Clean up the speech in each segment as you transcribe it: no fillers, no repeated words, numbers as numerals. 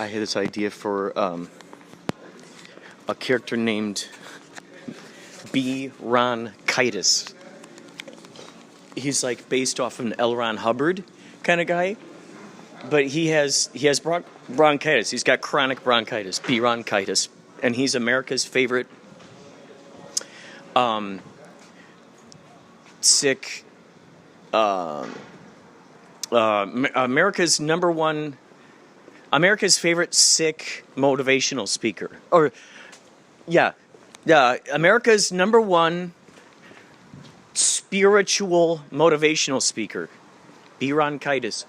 I had this idea for a character named B. Ron Kitus. He's like based off of an L. Ron Hubbard kind of guy, but he has bronchitis. He's got chronic bronchitis, B. Ron Kitus, and he's America's favorite sick. America's favorite sick motivational speaker. America's number one spiritual motivational speaker, B. Ron Kitus.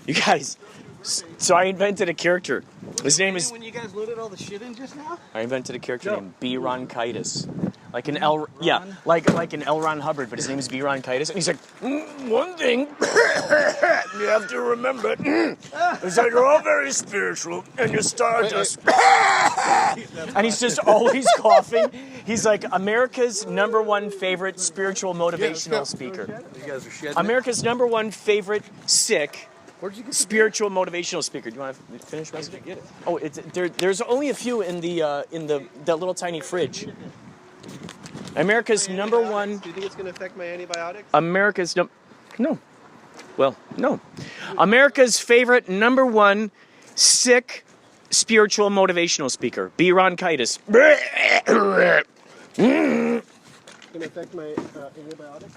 You guys, so I invented a character. His name is... When you guys loaded all the shit in just now? I invented a character named B. Ron Kitus. Like an like an L. Ron Hubbard, but his name is B. Ron Kitus, and he's like, one thing you have to remember is that you're all very spiritual, and you're stardust. And he's just always coughing. He's like America's number one favorite spiritual motivational speaker. You guys are shedding America's number one favorite sick spiritual motivational speaker. Do you want to finish messaging? Get it. Oh, there's only a few in the little tiny fridge. America's number one... Do you think it's going to affect my antibiotics? No. Well, no. America's favorite number one sick spiritual motivational speaker, B. Ron Kitus. It's going to affect my antibiotics?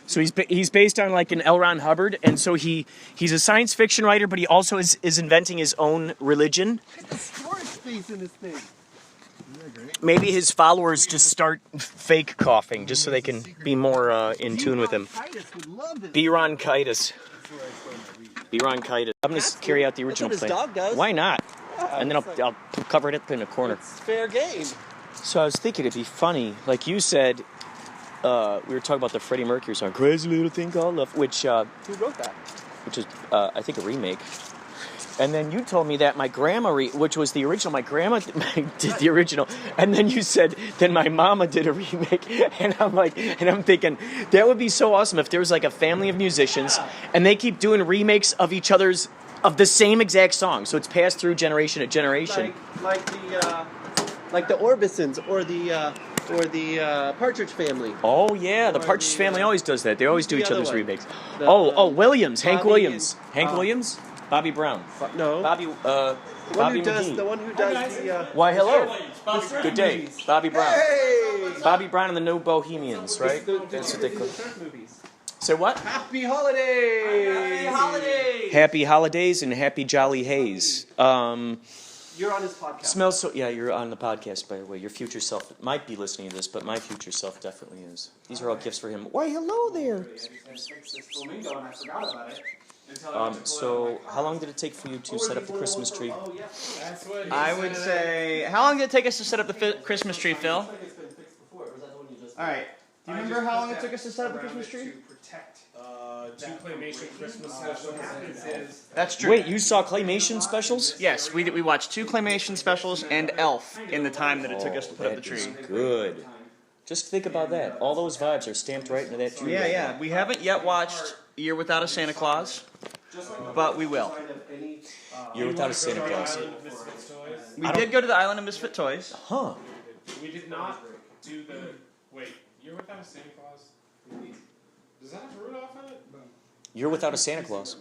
So he's based on like an L. Ron Hubbard, and so he's a science fiction writer, but he also is inventing his own religion. Look at the storage space in this thing. Maybe his followers just start fake coughing just so they can be more in tune with him. B. Ron Kitus. B. Ron Kitus. I'm going to carry out the original That's what thing. his dog does. Why not? And then I'll cover it up in a corner. It's fair game. So I was thinking it'd be funny. Like you said, we were talking about the Freddie Mercury song, Crazy Little Thing Called Love, which... Who wrote that? Which is, I think, a remake. And then you told me that my grandma, which was the original, my grandma did the original. And then you said, then my mama did a remake. And I'm thinking, that would be so awesome if there was like a family of musicians and they keep doing remakes of each other's, of the same exact song. So it's passed through generation to generation. Like the Orbisons or the Partridge Family. Oh, yeah, the Partridge Family always does that. They always do each other's one? remakes. Williams. Hank Williams. Hank Williams? Bobby Brown. No. Bobby McGee. The one who does the... Why, hello. Good day. Movies. Bobby Brown. Hey! Bobby Brown and the No Bohemians, right? That's what they call it. So what? Happy holidays! Happy holidays! Happy holidays and happy jolly haze. You're on his podcast. Smells so... Yeah, you're on the podcast, by the way. Your future self might be listening to this, but my future self definitely is. These are all gifts for him. Why, hello there. So, how long did it take for you to set up the Christmas tree? I would say... How long did it take us to set up the Christmas tree, Phil? Alright. Do you remember how long it took us to set up the Christmas tree? Two claymation Christmas specials. That's true. Wait, you saw claymation specials? Yes, we watched 2 claymation specials and Elf in the time that it took us to put up the That is tree. good. Just think about that. All those vibes are stamped right into that tree. Yeah. We haven't yet watched Year Without a Santa Claus, but we will. You're without a Santa Claus. We did go to the Island of Misfit Toys. Huh. We did not do the... Wait, You're Without a Santa Claus? Does that have Rudolph in it? You're without a Santa Claus.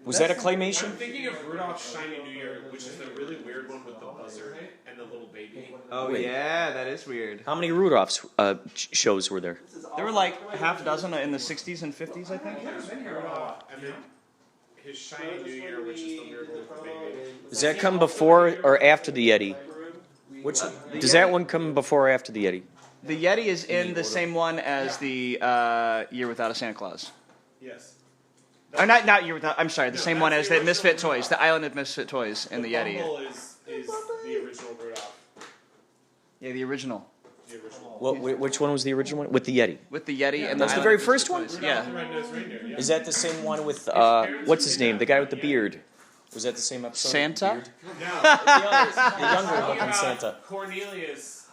Was that a I'm claymation? thinking of Rudolph's Shiny New Year, which is the really weird one with the buzzer and the little baby. Oh, yeah, that is weird. How many Rudolph's shows were there? There were like half a dozen in the 60s and 50s, I think. Rudolph, and then his Shiny New Year, which is the weird one with the baby. Does that come before or after the Yeti? Does that one come before or after the Yeti? The Yeti is in the same one as the Year Without a Santa Claus. Yes. Or not Year Without. I'm sorry, the same one as the Misfit Toys, the Island of Misfit Toys, and the Yeti. Bumble is the original Rudolph. Yeah, the original. The original. Which one was the original one? With the Yeti. With the Yeti and That's the the very Island of first Misfit one? Toys. The Yeah. Red-Nosed Reindeer, yeah. Is that the same one with, what's his name? The guy with the beard. Was that the same episode? Santa? No. The younger looking Santa. Cornelius.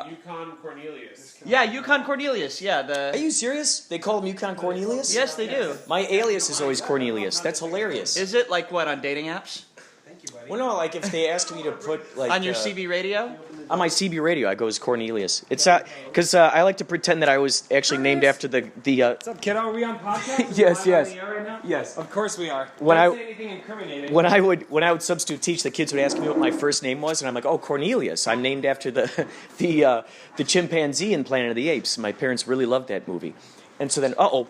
Yukon Cornelius. Yeah, Yukon Cornelius. Yeah, Are the. you serious? They call him Yukon Cornelius? Yes, they do. My alias is always Cornelius. That's hilarious. Is it like what on dating apps? Thank you, buddy. Well, no, like if they asked me to put like On your CB radio? on my CB radio, I go as Cornelius. It's because I like to pretend that I was actually named after the What's up, kiddo? Are we on podcast? Yes, yes. On the air right now? Yes. Of course we are. When Don't I- say anything incriminating. when I would substitute teach, the kids would ask me what my first name was, and I'm like, oh, Cornelius. I'm named after the chimpanzee in Planet of the Apes. My parents really loved that movie, and so then oh,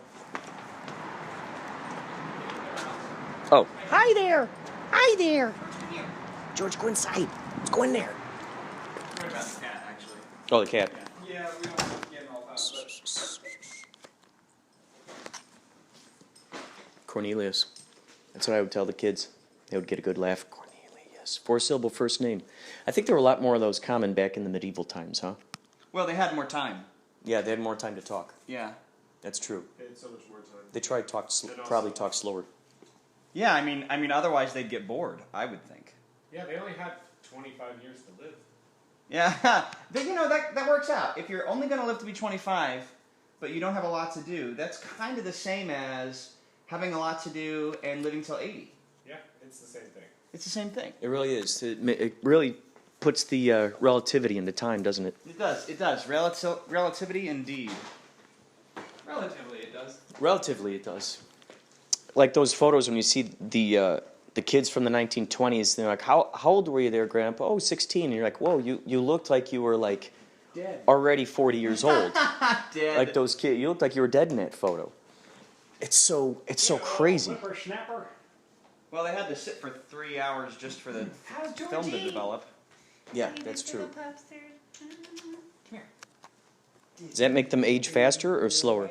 hi there, George, go inside. Let's go in there. What about the cat, actually? Oh, the cat. Yeah, we don't get all that, but Cornelius. That's what I would tell the kids. They would get a good laugh. Cornelius. 4-syllable first name. I think there were a lot more of those common back in the medieval times, huh? Well, they had more time. Yeah, they had more time to talk. Yeah. That's true. they had so much more time. They tried to talk, probably talk slower. Yeah, I mean, otherwise they'd get bored. I would think. Yeah, they only had 25 years to live. Yeah, but that works out. If you're only going to live to be 25, but you don't have a lot to do, that's kind of the same as having a lot to do and living till 80. Yeah, it's the same thing. It's the same thing. It really is. It really puts the relativity into time, doesn't it? It does. It does. Relativity, indeed. Relatively, it does. Relatively, it does. Like those photos when you see the kids from the 1920s, they're like, how old were you there, Grandpa? Oh, 16. And you're like, whoa, you looked like you were like Dead. already 40 years old. Dead. Like those kids, you looked like you were dead in that photo. It's so crazy. Whippersnapper. Well, they had to sit for 3 hours just for the film to develop. Yeah, that's true. Come here. Does that make them age faster or slower?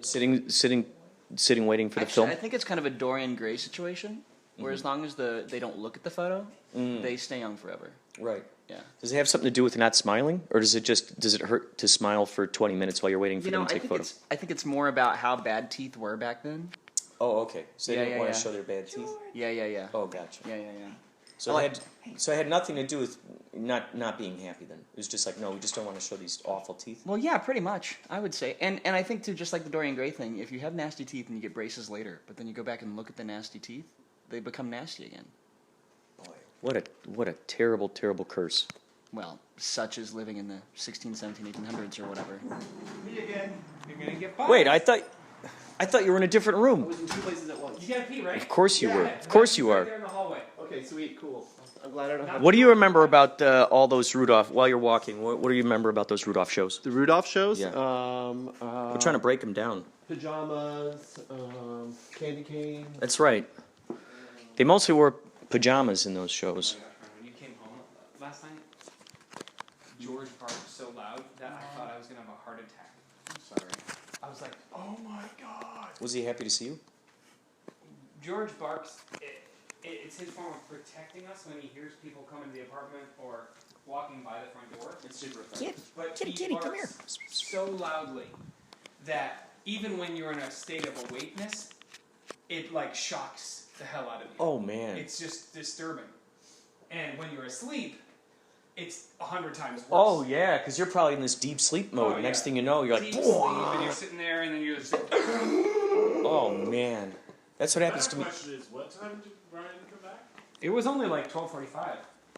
Sitting, waiting for the Actually, film. I think it's kind of a Dorian Gray situation, where as long as they don't look at the photo, they stay young forever. Right. Yeah. Does it have something to do with not smiling, or does it hurt to smile for 20 minutes while you're waiting for them to take photos? I think it's more about how bad teeth were back then. Oh, okay. So they Yeah, didn't yeah, want yeah. to show their bad teeth. Yeah. Oh, gotcha. Yeah. So it had nothing to do with not being happy. Then it was just like, no, we just don't want to show these awful teeth. Well, yeah, pretty much, I would say. And I think, too, just like the Dorian Gray thing, if you have nasty teeth and you get braces later, but then you go back and look at the nasty teeth, they become nasty again. Boy, what a terrible, terrible curse. Well, such as living in the 16, 17, 1800s or whatever. Me again. You're gonna get fired. Wait, I thought you were in a different I room. was in two places at once. You gotta pee, right? Of course you were. Yeah, Of course you right are. there in the hallway. Okay, sweet, cool. I'm glad I don't have What do you remember about all those Rudolph? While you're walking, what do you remember about those Rudolph shows? the Rudolph shows. Yeah. We're trying to break them down. Pajamas, candy cane. That's right. They mostly wore pajamas in those shows. When you came home last night, George barked so loud that I thought I was gonna have a heart attack. I'm sorry. I was like, oh my god. Was he happy to see you? George barks. It's his form of protecting us when he hears people come into the apartment or walking by the front door. It's super effective. But Kitty, he kitty, barks come here. so loudly that even when you're in a state of awakeness, it like shocks the hell out of you. Oh man. It's just disturbing. And when you're asleep, it's 100 times worse. Oh yeah, because you're probably in this deep sleep mode. Oh, Next yeah. thing you know, you're like, Deep sleep, and you're sitting there, and then you're just. oh man, that's what happens to me. question is, what time did Brian come back? It was only like 12:45.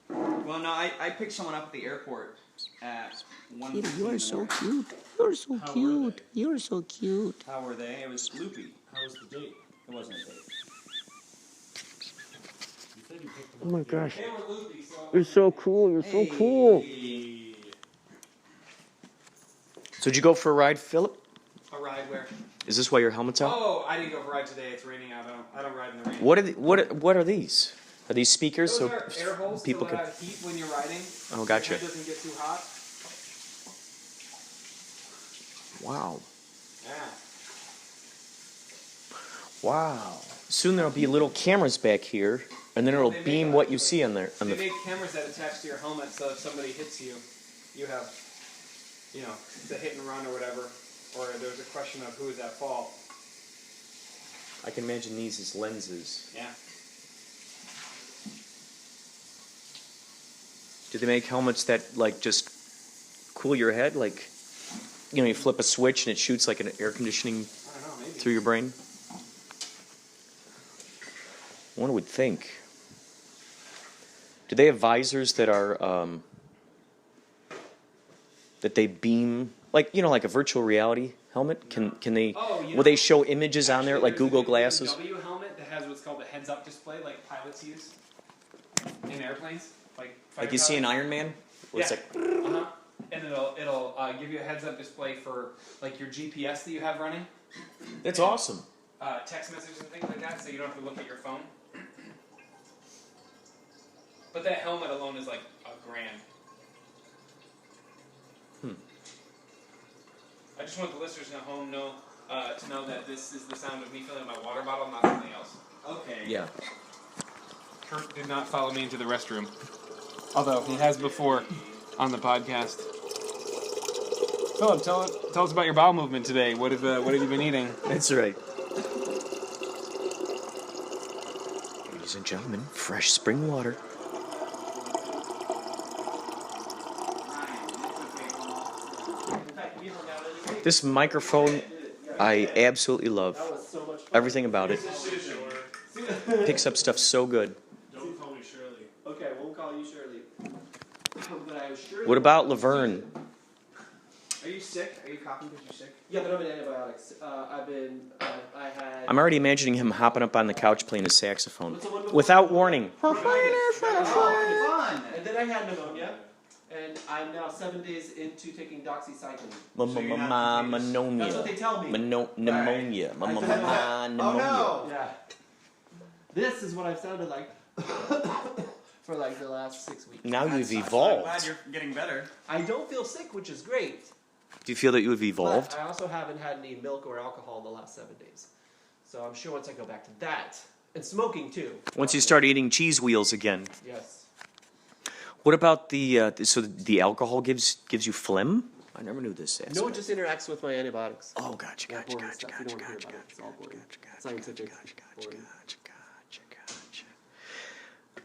Well, no, I picked someone up at the airport at 1:15 Kitty, you are so in the morning. cute. You're so How were cute. You're so cute. How were they? It was loopy. How was the date? It wasn't a date. You said you picked Oh him my up. gosh. They were loopy, so. You're so cool. You're so cool. Hey. So did you go for a ride, Philip? A ride where? Is this why your helmet's out? Oh, I didn't go for a ride today. It's raining out. I don't ride in the rain. What are these? Are these speakers Those so are air holes people to can? let out heat when you're riding. Oh, So gotcha. your head doesn't get too hot. Wow, Yeah. wow. Soon there'll be little cameras back here, and then it'll They make beam what you see on there. On They the. make cameras that attach to your helmet, so if somebody hits you, you have, the hit and run or whatever, or there's a question of who is at fault. I can imagine these as lenses. Yeah. Do they make helmets that like just cool your head? Like, you know, you flip a switch and it shoots like an air conditioning I don't know, maybe. through your brain? One would think. Do they have visors that are that they beam, like, you know, like a virtual reality helmet? Can they? Oh, you will know, they show images on there, actually, like there's Google a glasses? BMW helmet that has what's called a heads-up display, like pilots use in airplanes, like Like you see in pilots. Iron Man, where it's Yeah. like, Uh-huh. And it'll give you a heads-up display for like your GPS that you have running, that's awesome. text messages and things like that, so you don't have to look at your phone. But that helmet alone is like $1,000. I just want the listeners at home to know that this is the sound of me filling my water bottle, not something else. Okay. Yeah. Kurt did not follow me into the restroom, although he has before on the podcast. Philip, tell us about your bowel movement today. What have you been eating? That's right. Ladies and gentlemen, fresh spring water. This microphone, I absolutely love. Everything about it. Picks up stuff so good. Don't call me Shirley. Okay, I won't call you Shirley. But I was Shirley. What about Laverne? Are you sick? Are you coughing because you're sick? Yeah, but I'm on antibiotics. I had. I'm already imagining him hopping up on the couch playing his saxophone. What's the one before? Without warning. Oh, fun! And then I had pneumonia, and I'm now 7 days into taking doxycycline. Pneumonia. That's what they tell me. Pneumonia. I Pneumonia. Oh no! Yeah. This is what I've sounded like for like the last 6 weeks. Now you've I'm glad evolved. you're getting better. I don't feel sick, which is great. Do you feel that you have evolved? But I also haven't had any milk or alcohol in the last 7 days. So I'm sure once I go back to that, and smoking too. Once you start eating cheese wheels again. Yes. What about the alcohol gives you phlegm? I never knew this aspect. No, it just interacts with my antibiotics. Oh, gotcha. Boring stuff. You don't wanna hear about it. It's all boring. Scientific. Boring.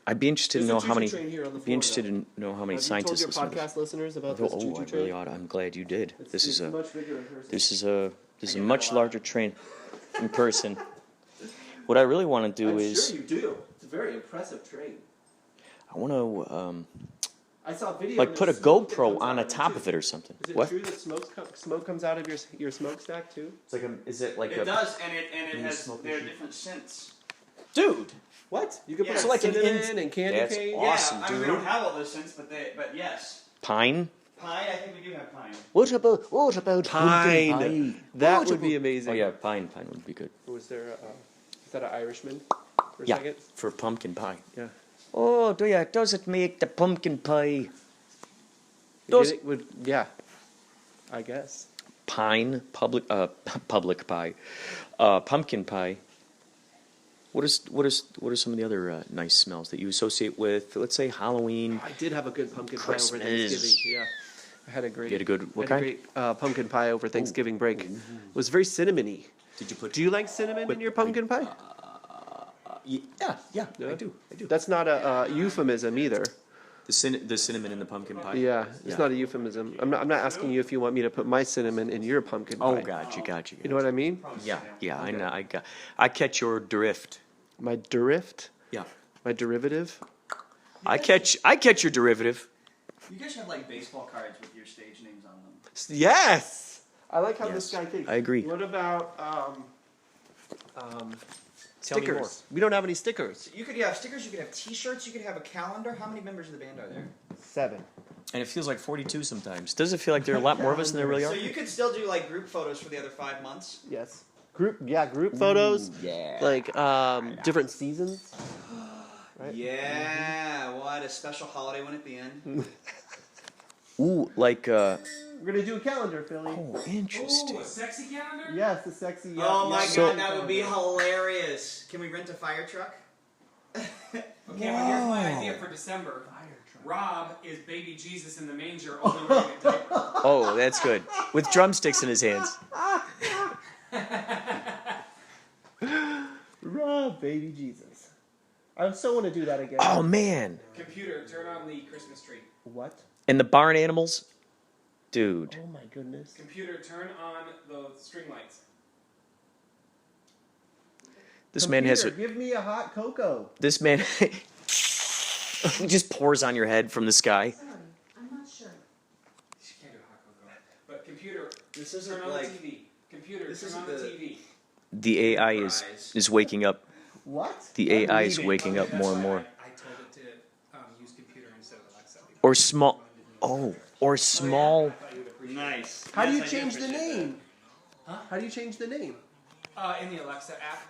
I'd be interested to There's know a how many. choo-choo train here on the Be floor, interested though. to know how many Have scientists you listen told to your this. podcast listeners about this Oh, choo-choo I train? really ought. I'm glad you did. This is a much bigger in person. this is a much larger train in person. What I really want to do I'm is sure you do. It's a very impressive train. I want to I saw a video. like and put a there's smoke that GoPro comes on out the of it, top too. of it or something. Is it What? true that smoke comes out of your smokestack too? It's like is it like It does, and it Mini has smoke there are machine. different scents. dude? What? You can Yeah, put so like an cinnamon and candy That's cane. awesome. Yeah, I mean, we dude. don't have all those scents, but yes, Pine? pine. I think we do have pine. What about Pine. pumpkin pie? That would be amazing. Oh yeah, pine. Pine would be good. Was there? Is that an Irishman? For a Yeah, second? for pumpkin pie. Yeah. Oh, does it make the pumpkin pie? You Those- get it? Yeah. I guess. Pine, public pie, pumpkin pie. What are some of the other nice smells that you associate with, let's say, Halloween? I did have a good pumpkin pie Christmas. over Thanksgiving. Yeah. I had a great. You had a good what I had kind? a great pumpkin pie over Thanksgiving break. It was very cinnamony. Did you put? Do you like cinnamon in your pumpkin pie? Yeah, I do. That's not a euphemism either. The cinnamon in the pumpkin pie. Yeah, it's Yeah. not a euphemism. I'm not asking you if you want me to put my cinnamon in your pumpkin pie. Oh, gotcha. You know what I mean? Yeah. I catch your drift. My derift, Yeah. my derivative. I catch your derivative. You guys have like baseball cards with your stage names on them. Yes. I like how this Yes, guy thinks. I agree. What about Tell me more. stickers? We don't have any stickers. You could have stickers. You could have T-shirts. You could have a calendar. How many members of the band are there? 7. And it feels like 42 sometimes. Does it feel like there are a lot more of us than there really So are? you could still do like group photos for the other 5 months. Yes. Group photos. Yeah. Like different seasons. Right? Yeah. What a special holiday when it be in. Ooh, like We're gonna do a calendar, Philly. oh, interesting. Ooh, a sexy calendar? Yes, the sexy. Oh my So- god, that would be hilarious. Can we rent a fire truck? Okay, well, here's my idea for December. Rob is baby Jesus in the manger, only wearing a diaper. Oh, that's good. With drumsticks in his hands. Rob, baby Jesus. I so want to do that again. Oh man. Computer, turn on the Christmas tree. What? And the barn animals. Dude. Oh my goodness. Computer, turn on the string lights. This man has a... Give me a hot cocoa. This man just pours on your head from the sky. Sorry, I'm not sure. She can't do hot cocoa. But computer, This turn isn't on like... the TV. Computer, this turn on isn't the the- TV. The AI is waking up. What? The AI is waking up more and more. I told it to use computer instead of Alexa. Or small... Oh, or small... Nice. How do you Yes, I change the appreciate name? How do you change the name? In the Alexa app.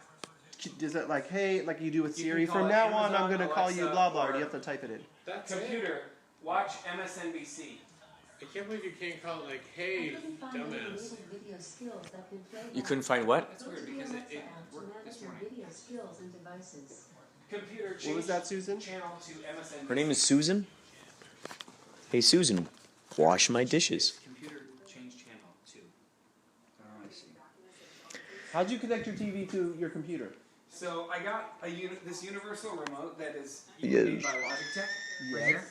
Is it like, hey, like you do with You Siri, can call from it now on I'm Amazon, going to call you Alexa, blah blah, or or- do you have to type it in? That's Computer, watch MSNBC. I can't believe you can't call it like, hey, I couldn't find any dumbass. enabled video skills that can play You that. couldn't find what? That's Go weird to the because Alexa it app to worked manage this your morning. video skills and devices. Computer, change What was that, Susan? channel to MSNBC. Her name is Susan? Hey, Susan, wash my dishes. Computer, change channel to. Oh, I see. How'd you connect your TV to your computer? So I got this universal remote that is Yes. made by Logitech right here.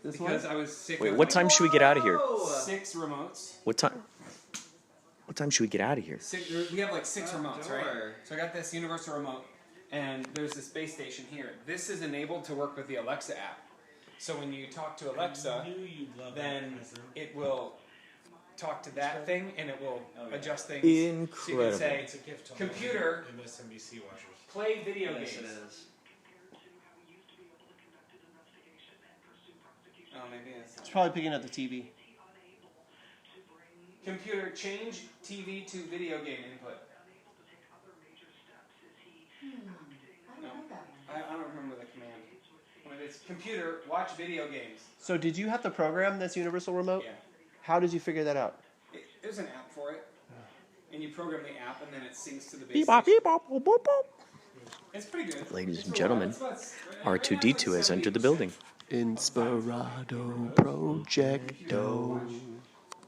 This Because one? I was sick Wait, of what time should we get out of here? 6 remotes. What time? What time should we get out of here? We have like 6 remotes, right? door. So I got this universal remote, and there's this base station here. This is enabled to work with the Alexa app. So when you talk to Alexa, then it will talk to that thing, and it will adjust things. So you Incredible. can say, It's a gift to Computer. all the MSNBC watchers. play video Yes, games. it is. Oh, maybe it's It's probably picking up the TV. Computer, change TV to video game input. I don't know that one. I don't remember the command. When it's computer, watch video games. So did you have to program this universal remote? Yeah. How did you figure that out? There's an app for it. And you program the app, and then it syncs to the base Beep bop station. beep bop boop boop boop. It's pretty good. Ladies It's and a gentlemen, lot. It's about- R2D2 has entered the building. Inspirado Projecto.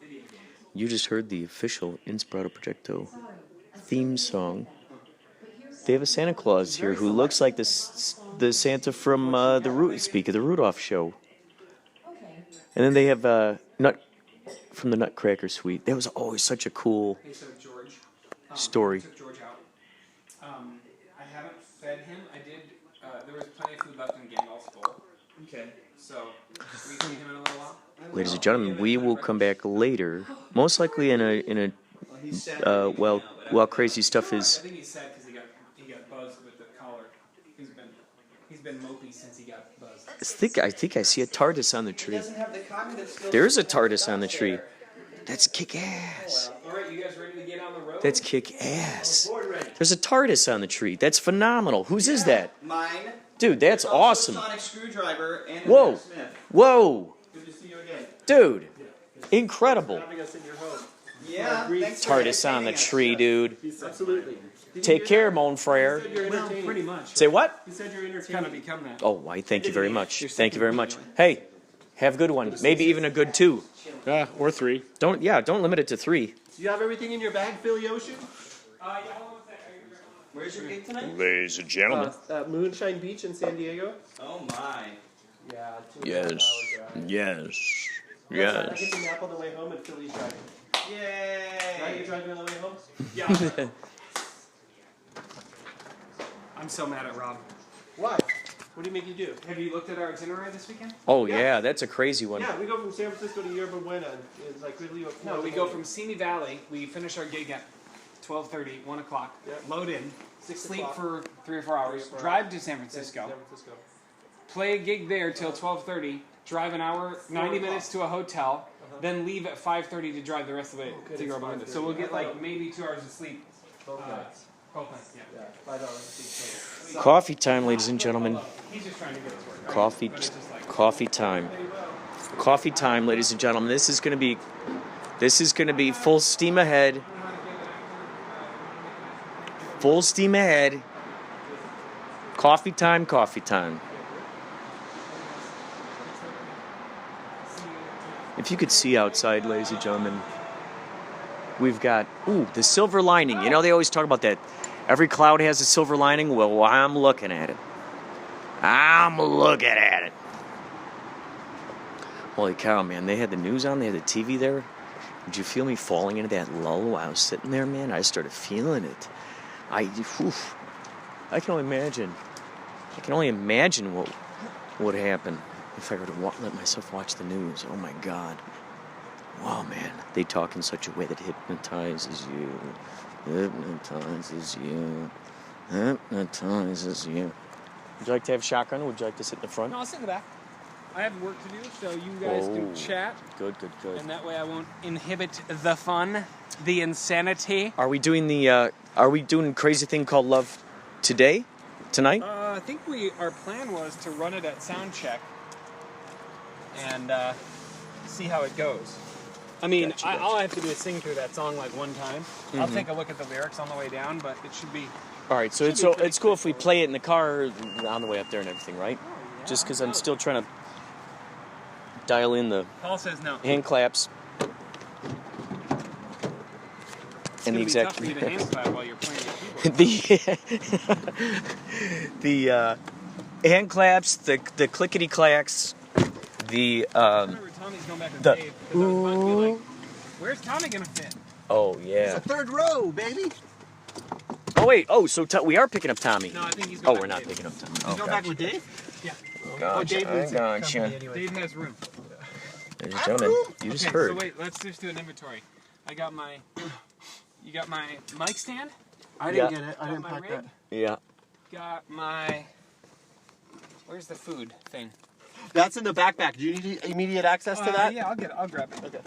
Video games. You just heard the official Inspirado Projecto Sorry, I theme song. They have a Santa Claus here who looks like the Santa from Speak of the Rudolph show. Okay. And then they have Nut from the Nutcracker Suite. That was always such a cool Hey, so George. Story. I took George out. I haven't fed him. I did. There was plenty of food left in Gandalf's bowl. Okay. So, we feed him in a little while. Ladies and gentlemen, we will come back later, most likely in a Well, he's sad right while now, but while crazy stuff I is. think he's sad because he got buzzed with the collar. He's been mopey since he got buzzed. I think I see a TARDIS on the he tree. doesn't have the cognitive skills. There's a to hold TARDIS on the dots tree. there. That's kick ass. All right, you guys ready to get on the road? That's kick ass. Board ready. There's a TARDIS on the tree. That's phenomenal. Whose is that? Mine. Dude, that's Also a awesome. Sonic screwdriver and a Whoa. Matt Smith. Whoa. Good to see you again. Dude. Incredible. Having us in your home. Yeah. Thanks for TARDIS on the entertaining us. tree, dude. Absolutely. Did you Take hear care, that? mon frere. He said you're Well, entertaining. pretty much. Say what? He said you're Kind entertaining. of become that. Oh, why, thank you very much. Thank you very much. Hey, have a good one. Maybe even a good 2. Or 3. Don't limit it to 3. Do you have everything in your bag, Philly Ocean? Yeah, hold on a sec. Where's your gig tonight? Ladies and gentlemen. Moonshine Beach in San Diego. Oh my. Yeah. Yes. Yes. I Yes. get to nap on the way home and Philly's driving. Right, Yay! you driving on the way home? Yeah. I'm so mad at Rob. Why? What do you make you do? Have you looked at our itinerary this weekend? Oh, yeah, that's a crazy one. Yeah, we go from San Francisco to Yerba Buena. And it's like we leave at 4 No, in we the go morning. from Simi Valley. We finish our gig at 12:30, 1 o'clock. Yep. Load in, 6 sleep o'clock. for 3 or 4 hours, 3 or 4 drive hours. to San Francisco, San Francisco. play a gig there till 12:30, drive an hour, 90 minutes to a hotel, then leave at 5:30 to drive the rest of the way to goodness, Yerba Buena. So 5:30. we'll get like maybe 2 hours of sleep. Both nights. Both nights, yeah. Yeah, $5 Coffee time, ladies and gentlemen. He's just trying to get us work. Right? Coffee, But it's just like, coffee time. Coffee time, ladies and gentlemen. This is gonna be full steam ahead. Full steam ahead. Coffee time, coffee time. If you could see outside, ladies and gentlemen, we've got, the silver lining. You know, they always talk about that. Every cloud has a silver lining. Well, I'm looking at it. I'm looking at it. Holy cow, man. They had the news on. They had the TV there. Did you feel me falling into that lull while I was sitting there, man? I started feeling it. I can only imagine. I can only imagine what would happen if I were to let myself watch the news. Oh my God. Wow, man. They talk in such a way that hypnotizes you. Hypnotizes you. Hypnotizes you. Would you like to have shotgun, or would you like to sit in the front? No, I'll sit in the back. I have work to do, so you guys can chat. Good. And that way I won't inhibit the fun, the insanity. Are we doing a crazy thing called Love today? Tonight? I think our plan was to run it at sound check and see how it goes. I mean, Gotcha. all I have to do is sing through that song like one time. I'll take a look at the lyrics on the way down, but it should be... All right, so it's cool if we play it in the car on the way up there and everything, right? Oh, yeah. Just because I'm still trying to dial in the Paul says no. hand claps and the It's gonna exact be tough for you to hand clap while you're playing your keyboard. the hand claps, the clickety clacks, the I remember Tommy's going back with the Dave because I was about to be like, where's Tommy gonna fit? oh yeah. Third row, baby. Oh wait, so we are picking up Tommy. No, I think he's Oh, going we're back not with picking up Tommy. You Oh, go back with Dave? Yeah. Gotcha. Dave needs Gotcha. Dave. Dave has room. Ladies and gentlemen, you just Okay, heard. so wait, let's just do an inventory. You got my mic stand? I Yeah. didn't get it. I didn't my pack rig? that. Yeah. Got my... Where's the food thing? That's in the backpack. Do you need immediate access to that? Yeah, I'll grab it. Okay.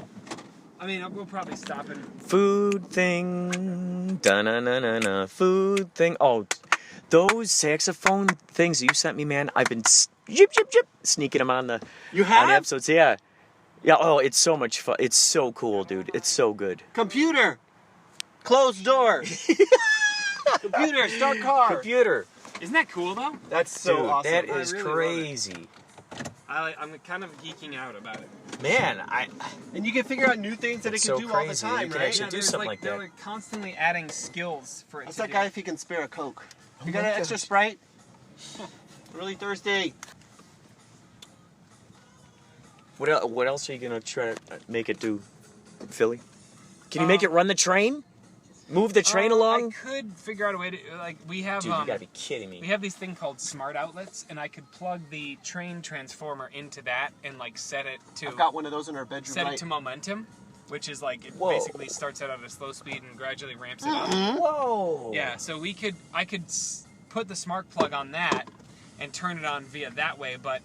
I mean, we'll probably stop and... Food thing. Da-na-na-na-na. Food thing. Oh, those saxophone things that you sent me, man, I've been sneaking them on the You on have? the episodes. Yeah. Yeah, oh, it's so much fun. It's so cool, dude. It's so good. Computer. Closed door. Computer. Start car. Computer. Isn't that cool, though? That's so Dude, awesome. that I is really love it. crazy. I'm kind of geeking out about it. Man, And you can figure out new things that it It's can so do all the crazy. time, You can right? actually do there's something like they're that. constantly adding skills for it That's to that do. guy if he can spare a Coke. You got my an extra gosh. Sprite? Really thirsty. What else are you gonna try to make it do, Philly? Can you make it run the train? Move the train along? I could figure out a way to, like, we have... Dude, you gotta be kidding me. We have these thing called smart outlets, and I could plug the train transformer into that and like set it to I've got one of those in our bedroom. set right? it to momentum, which is like it Whoa. basically starts out at a slow speed and gradually ramps it up. Whoa! Yeah, so I could put the smart plug on that and turn it on via that way, but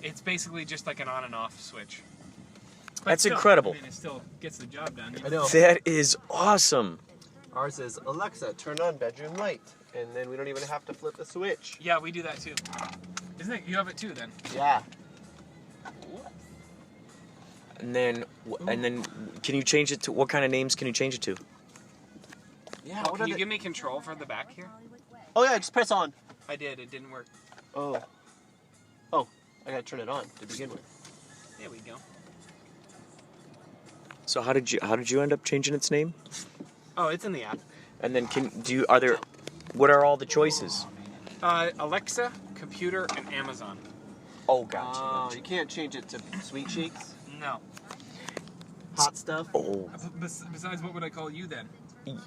it's basically just like an on and off switch. But That's still, incredible. I mean, it still gets the job done. I know. That is awesome. Ours is Alexa, turn on bedroom light. And then we don't even have to flip the switch. Yeah, we do that too. Isn't it? You have it too, then. Yeah. And then, can you change it to what kind of names can you change it to? Yeah. Oh, what can are you they- give me control for the back here? Oh yeah, just press on. I did. It didn't work. Oh. Oh, I gotta turn it on to begin with. There we go. So how did you end up changing its name? Oh, it's in the app. And then what are all the choices? Alexa, computer, and Amazon. Oh, Oh, you can't change it to sweet cheeks, No. hot stuff. Oh, Besides, what would I call you then?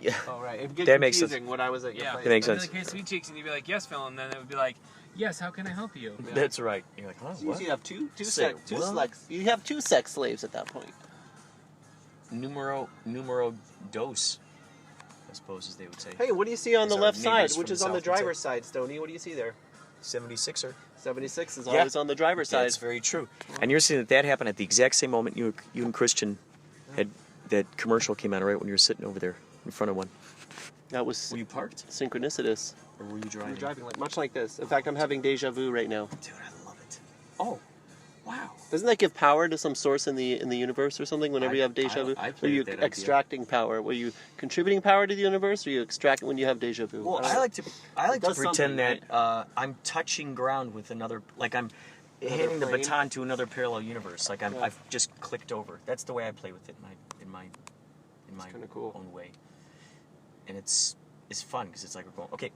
yeah. Oh right, it gets That makes sense. confusing when I was at your Yeah. place. That makes I'd be sense. like, hey, sweet cheeks, and you'd be like, yes, Phil, and then it would be like, yes, how can I help you? That's right. You're like, huh? So What? you have two Say what? You have two sex slaves at that point. Numero dos, I suppose, as they would say. Hey, what do you see on the These are left side, neighbors which from is the on the south, would say. driver's side, Stoney? What do you see there? 76er. 76 is Yeah. always on the driver's side. That's very true. And you're saying that happened at the exact same moment you and Christian had that commercial came out, right, when you were sitting over there in front of one. That was Were you parked? synchronicitous. Or were you driving? You're driving much like this. In fact, I'm having deja vu right now. Dude, I love it. Oh, wow. Doesn't that give power to some source in the universe or something? Whenever you have deja vu, I are play you with that idea. extracting power? Were you contributing power to the universe, or you extracting when you have deja vu? Well, don't I know. like to does pretend something, that I'm touching ground with another, like I'm handing the plane. baton to another parallel universe. Like Yeah. I've just clicked over. That's the way I play with it in my kinda cool. own way. And it's fun because it's like we're going, okay,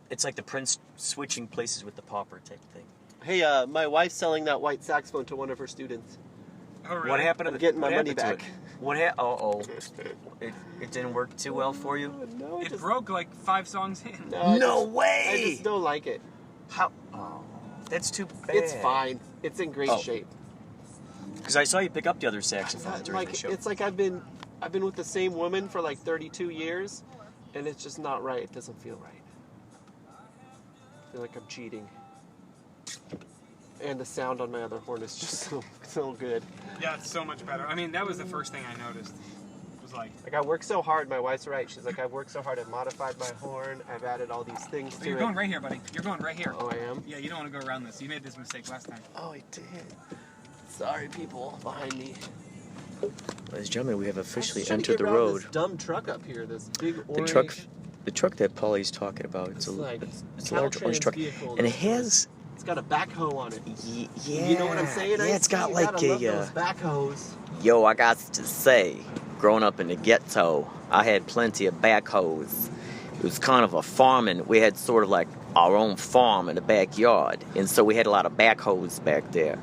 it's like the Prince switching places with the pauper type of thing. Hey, my wife's selling that white saxophone to one of her students. Oh, really? What happened to I'm getting my what money happened back. to it? What it didn't work too well for you? No, It broke like 5 songs in. No I way! just don't like it. How? Oh, that's too bad. It's fine. It's in great shape. Because I saw you pick up the other saxophone during Like the show. it's like I've been with the same woman for like 32 years, and it's just not right. It doesn't feel right. I feel like I'm cheating. And the sound on my other horn is just so good. Yeah, it's so much better. I mean, that was the first thing I noticed. It was like, Like I worked so hard. My wife's right. She's like, I've worked so hard. I've modified my horn. I've added all these things to you're it. going right here, buddy. You're going right here. Oh, I am. Yeah, you don't want to go around this. You made this mistake last time. Oh, I did. Sorry, people behind me. Ladies and gentlemen, we have officially I was trying to entered get the around road. This dumb truck up here. This big orange. The truck that Paulie's talking about. It's a large orange truck, vehicle and it has. It's got a backhoe on it. Yeah. You know what I'm saying? Yeah, it's got like I love a. those backhoes. Yo, I got to say, growing up in the ghetto, I had plenty of backhoes. It was kind of a farming. We had sort of like our own farm in the backyard, and so we had a lot of backhoes back there.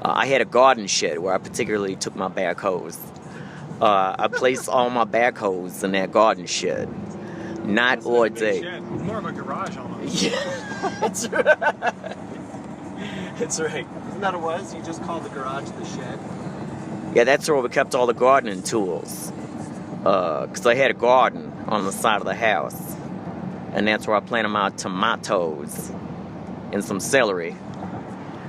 I had a garden shed where I particularly took my backhoes. I placed all my backhoes in that garden shed. Night or day. More of a garage almost. Yeah, that's right. That's right. Isn't that what it was? You just called the garage the shed? Yeah, that's where we kept all the gardening tools. Because I had a garden on the side of the house. And that's where I planted my tomatoes and some celery.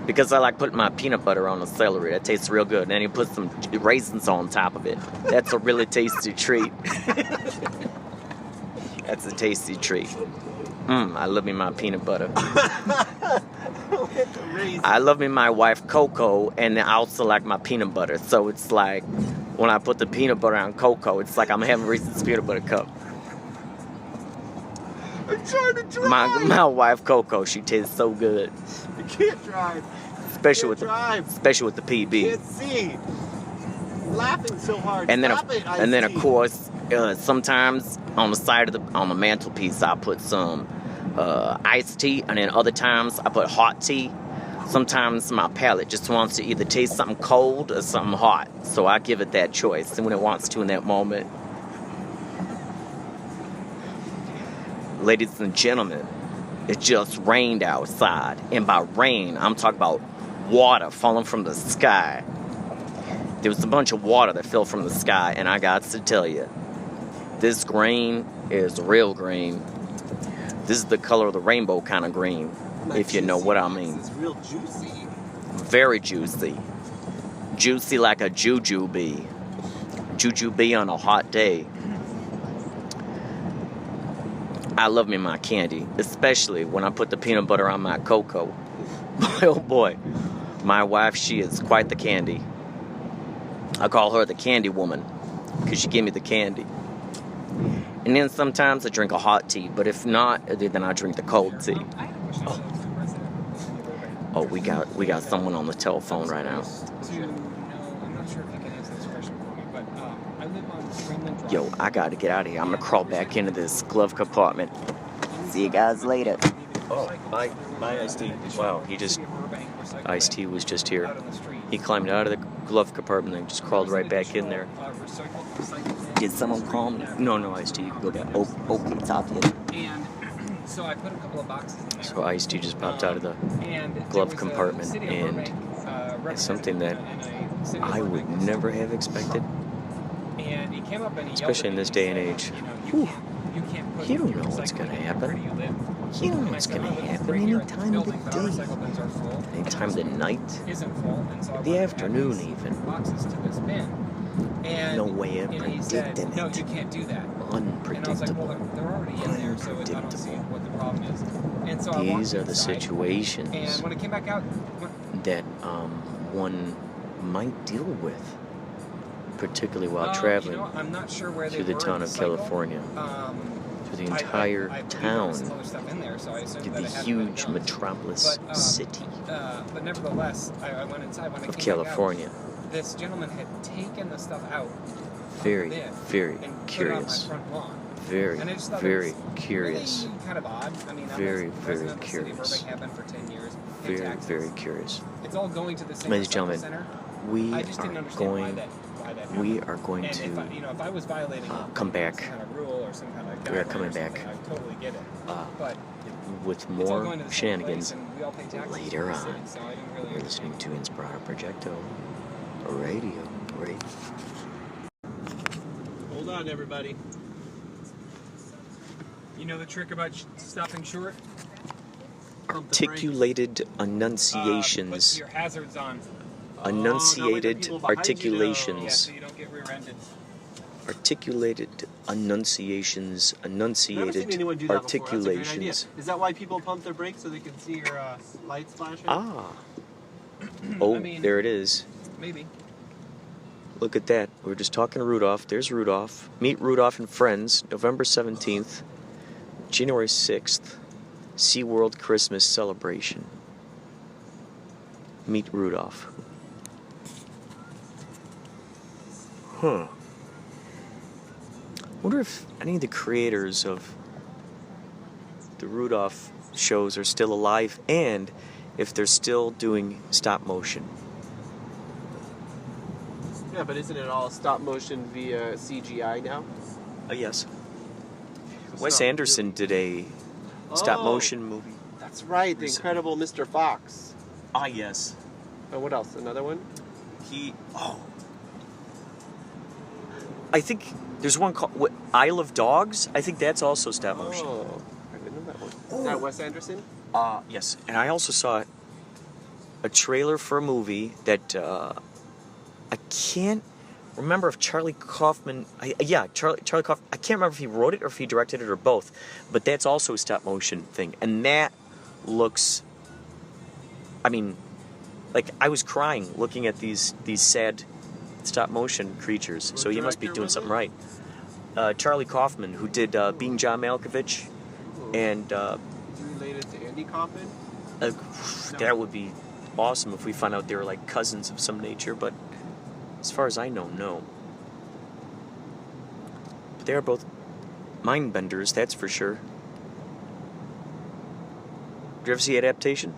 Because I like putting my peanut butter on the celery. That tastes real good. And then you put some raisins on top of it. That's a really tasty treat. That's a tasty treat. I love me my peanut butter. I love me my wife Coco, and I also like my peanut butter. So it's like when I put the peanut butter on Coco, it's like I'm having Reese's peanut butter cup. I'm trying to drive. My wife Coco, she tastes so good. You can't drive. Especially with the You PB. can't see. Laughing so hard. And then, Stop it, I and then of see. course, sometimes on the side of on the mantelpiece, I put some iced tea, and then other times I put hot tea. Sometimes my palate just wants to either taste something cold or something hot, so I give it that choice, and when it wants to in that moment. Ladies and gentlemen, it just rained outside, and by rain, I'm talking about water falling from the sky. There was a bunch of water that fell from the sky, and I got to tell you, this green is real green. This is the color of the rainbow kind of green, if you know what I mean. This is real juicy. Very juicy. Juicy like a juju bee. Juju bee on a hot day. I love me my candy, especially when I put the peanut butter on my cocoa. Oh boy, my wife, she is quite the candy. I call her the candy woman, because she gave me the candy. And then sometimes I drink a hot tea, but if not, then I drink the cold tea. Oh, we got someone on the telephone right now. I'm not sure if you can answer this question for me, but I live on Greenland Drive. Yo, I gotta get out of here. I'm gonna crawl back into this glove compartment. See you guys later. Oh, bye, Ice-T. Wow, Ice-T was just here. He climbed out of the glove compartment and just crawled right back in there. Did someone call me? No, Ice-T, you can go back. Oh, okay, it's obvious. And so I put a couple of boxes in there. So Ice-T just popped out of the glove compartment, and it's something that I would never have expected, and he came up and he especially in this day and age. You don't know what's going to happen. You don't know what's going to happen any time of the day, any time of the night, the afternoon even. No way of predicting No, it. you can't do that. Unpredictable. And I was like, well, they're already in there, so I don't see what the problem is. And so I walked These are the inside, situations and when I came back out, that one might deal with, particularly while traveling I'm not sure where through the town of California, through the entire town, to the huge metropolis city but nevertheless, I went inside when I of came back California. out, this gentleman had taken the stuff out. Very, bin very and put curious. it on my front lawn. Very, And I just thought it very was curious. Really kind of odd. I mean, Very, I'm a very resident of the city of curious. Burbank, have been for 10 years. in Very, taxes. very curious. It's all going to the same Ladies and recycle gentlemen, center. we I just didn't are understand going why that we are going And to if I was violating come back. some kind of rule or some kind of We are guideline coming or something, back. I totally get it. But with it's all more going to the same place, shenanigans and we all pay taxes later in the on. city, so I didn't really You're listening to Inspirado Projecto Radio. Hold on, everybody. You know the trick about stopping short? Articulated Put enunciations. your hazards on. Enunciated people behind you know. Yeah, articulations. so you don't get rear-ended. Articulated enunciations. Never seen Enunciated anyone do that before. That's a great idea. articulations. Is that why people pump their brakes so they can see your lights flashing? Ah. Oh, I mean- there it is. Maybe. Look at that. We were just talking to Rudolph. There's Rudolph. Meet Rudolph and Friends, November 17th, January 6th, SeaWorld Christmas celebration. Meet Rudolph. Huh. Wonder if any of the creators of the Rudolph shows are still alive and if they're still doing stop motion. Yeah, but isn't it all stop motion via CGI now? Yes. Wes Anderson did a stop Oh. motion movie. That's right, the Incredible Mr. Fox. Ah, yes. And what else? Another one? I think there's one called Isle of Dogs. I think that's also stop motion. Oh, I didn't know that one. Is that Wes Anderson? Yes. And I also saw a trailer for a movie that I can't remember if Charlie Kaufman. Charlie Kaufman. I can't remember if he wrote it or if he directed it or both. But that's also a stop motion thing, and that looks. I mean, like I was crying looking at these sad stop motion creatures. So he must be doing something right. Charlie Kaufman, who did Being John Malkovich, and Is he related to Andy Kaufman? that would be awesome if we found out they were like cousins of some nature. But as far as I know, no. But they are both mind benders, that's for sure. Did you ever see Adaptation?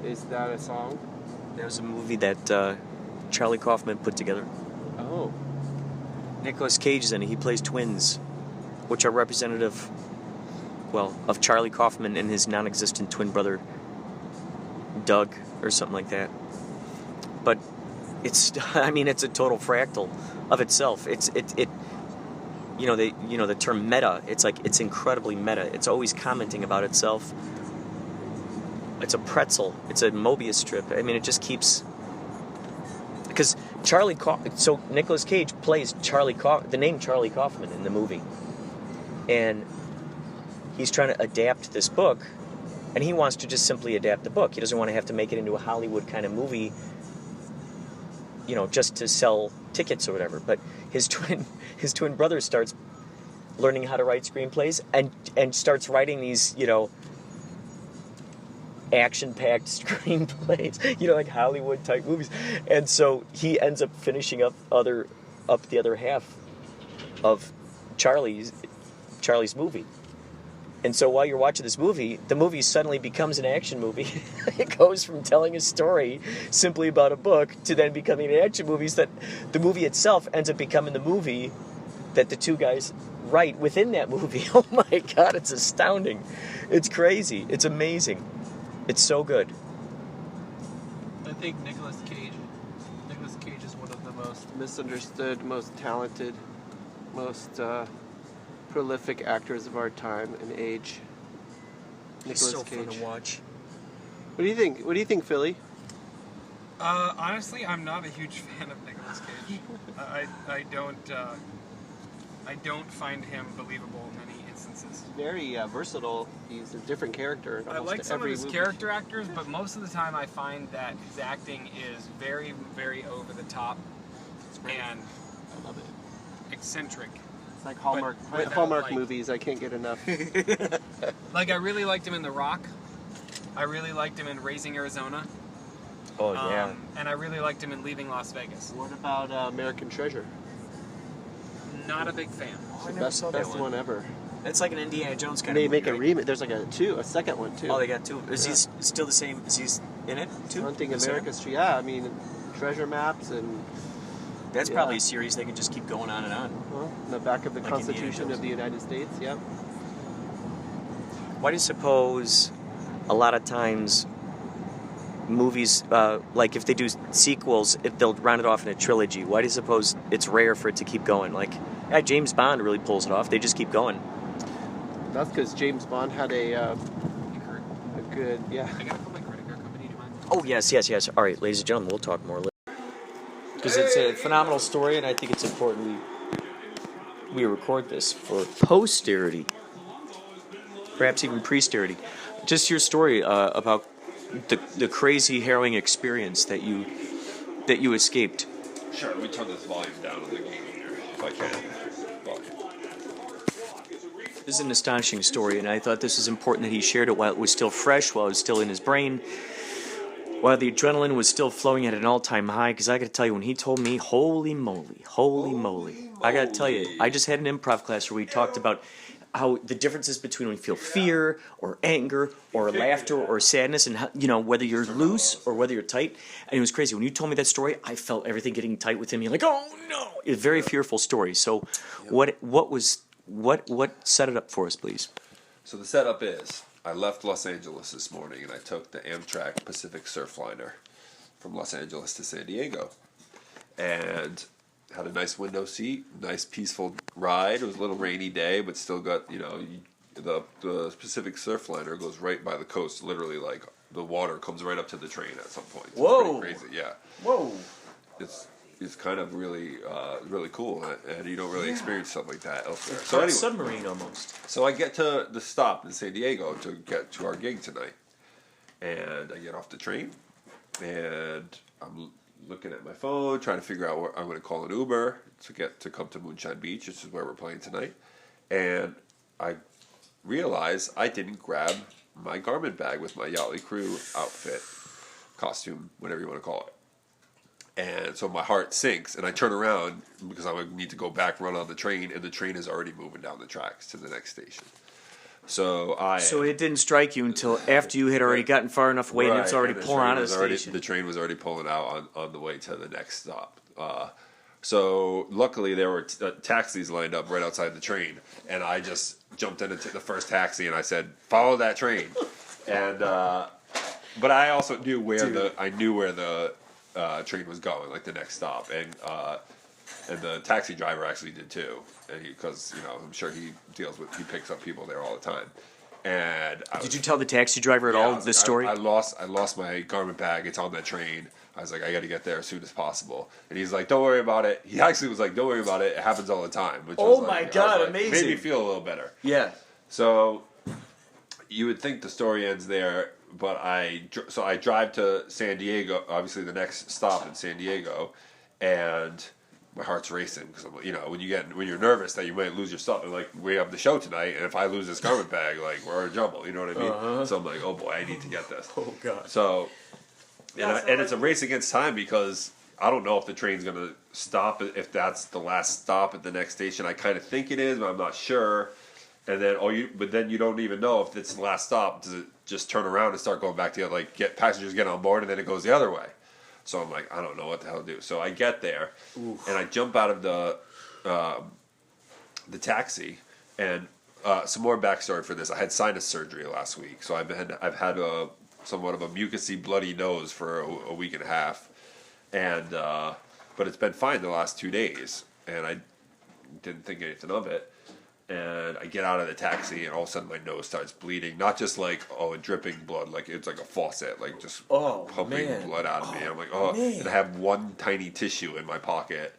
Is that a song? That was a movie that Charlie Kaufman put together. Oh. Nicolas Cage is in it. He plays twins, which are representative, well, of Charlie Kaufman and his non-existent twin brother, Doug, or something like that. But it's, I mean, it's a total fractal of itself. It the term meta. It's like it's incredibly meta. It's always commenting about itself. It's a pretzel. It's a Mobius strip. I mean, it just keeps. Because so Nicolas Cage plays the name Charlie Kaufman in the movie, and he's trying to adapt this book, and he wants to just simply adapt the book. He doesn't want to have to make it into a Hollywood kind of movie, just to sell tickets or whatever. But his twin brother starts learning how to write screenplays and starts writing these, action-packed screenplays, like Hollywood-type movies. And so he ends up finishing up the other half of Charlie's movie. And so while you're watching this movie, the movie suddenly becomes an action movie. It goes from telling a story simply about a book to then becoming an action movie, so that the movie itself ends up becoming the movie that the two guys write within that movie. Oh my God, it's astounding. It's crazy. It's amazing. It's so good. I think Nicolas Cage is one of the most misunderstood, most talented, most prolific actors of our time and age. It's Nicolas so Cage. fun to watch. What do you think? What do you think, Philly? Honestly, I'm not a huge fan of Nicolas Cage. I don't find him believable in many instances. Very versatile. He's a different character. In I almost like some of every his movie. character actors, but most of the time I find that his acting is very, very over the top and I love it. eccentric. It's like Hallmark without, Hallmark like- movies. I can't get enough. Like, I really liked him in The Rock. I really liked him in Raising Arizona. Oh, yeah. And I really liked him in Leaving Las Vegas. What about American Treasure? Not a big fan. I never Best saw that one ever. It's like an Indiana Jones kind They of make movie, a right? remake. There's like a second one too. Oh, they got two. Is he still the same? Is he in it too? Hunting The same? America's Tree. Yeah, I mean, treasure maps and That's Yeah. probably a series they could just keep going on and on. Well, in the back of the Like Constitution Indiana of the United States, yeah. Why do you suppose a lot of times movies, like if they do sequels, if they'll round it off in a trilogy, why do you suppose it's rare for it to keep going? Like, yeah, James Bond really pulls it off. They just keep going. That's because James Bond had a good, yeah. I gotta call my credit card company. Do you mind? Oh, yes. All right, ladies and gentlemen, we'll talk more later. Because it's a phenomenal story, and I think it's important we record this for posterity. Perhaps even presterity. Just your story about the crazy, harrowing experience that you escaped. Sure, let me turn this volume down on the game here, if I can. This is an astonishing story, and I thought this was important that he shared it while it was still fresh, while it was still in his brain, while the adrenaline was still flowing at an all-time high. Because I got to tell you, when he told me, holy moly, I got to tell you, I just had an improv class where we talked about how the differences between when you feel fear or anger or laughter or sadness, and how, whether you're loose or whether you're tight. And it was crazy. When you told me that story, I felt everything getting tight within me. Like, oh no! It's a very fearful story. So, what set it up for us, please? So the setup is, I left Los Angeles this morning and I took the Amtrak Pacific Surfliner from Los Angeles to San Diego. And had a nice window seat, nice peaceful ride. It was a little rainy day, but still got, the Pacific Surfliner goes right by the coast, literally, like the water comes right up to the train at some point. It's Whoa. pretty crazy, yeah. Whoa! It's kind of really cool, and you don't really experience stuff like that elsewhere. So So anyway, submarine almost. so I get to the stop in San Diego to get to our gig tonight, and I get off the train, and I'm looking at my phone, trying to figure out where I'm going to call an Uber to come to Moonshine Beach, which is where we're playing tonight, and I realize I didn't grab my garment bag with my Yachtley Crew outfit, costume, whatever you want to call it. And so my heart sinks, and I turn around because I need to go back, run on the train, and the train is already moving down the tracks to the next station. So it didn't strike you until after you had already gotten far enough away, and it's already and pulling out of the station. The train was already pulling out on the way to the next stop. So luckily there were taxis lined up right outside the train, and I just jumped into the first taxi and I said, "Follow that train." And but I also knew where the train was going, like the next stop, and the taxi driver actually did too, and because I'm sure he picks up people there all the time. And did you tell the taxi driver at all this story? I lost my garment bag. It's on that train. I was like, I got to get there as soon as possible. And he's like, don't worry about it. He actually was like, don't worry about it. It happens all the time. Which Oh was my like, God, like, amazing. Made me feel a little better. Yeah. So you would think the story ends there, but I drive to San Diego, obviously the next stop in San Diego, and my heart's racing because when you're nervous that you might lose your stuff, and like we have the show tonight, and if I lose this garment bag, like we're in trouble. You know what I mean? Uh-huh. So I'm like, oh boy, I need to get this. Oh God. So and it's a race against time because I don't know if the train's gonna stop, if that's the last stop at the next station. I kind of think it is, but I'm not sure. And then then you don't even know if it's the last stop. Does it just turn around and start going back to get passengers get on board, and then it goes the other way? So I'm like, I don't know what the hell to do. So I get there, and I jump out of the taxi, and some more backstory for this. I had sinus surgery last week, so I've had somewhat of a mucousy, bloody nose for a week and a half, and but it's been fine the last 2 days, and I didn't think anything of it. And I get out of the taxi, and all of a sudden my nose starts bleeding. Not just dripping blood, like it's like a faucet, like just pumping blood out of me. I'm like, and I have one tiny tissue in my pocket.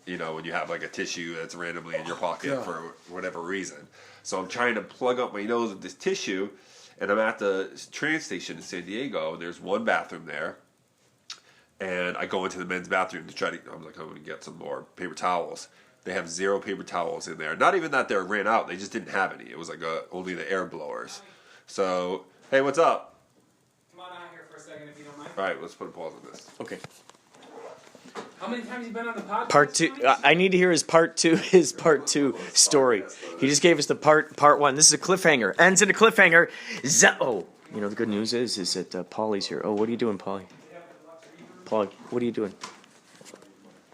When you have like a tissue that's randomly in your pocket for whatever reason. So I'm trying to plug up my nose with this tissue, and I'm at the train station in San Diego, and there's one bathroom there. And I go into the men's bathroom to I'm going to get some more paper towels. They have 0 paper towels in there. Not even that they ran out. They just didn't have any. It was like only the air blowers. So, hey, what's up? Come on out here for a second if you don't mind. All right, let's put a pause on this. Okay. How many times have you been on the podcast? Part 2. I need to hear his part 2 story. He just gave us the part 1. This is a cliffhanger. Ends in a cliffhanger. The good news is that Paulie's here. Oh, what are you doing, Paulie? Paulie, what are you doing?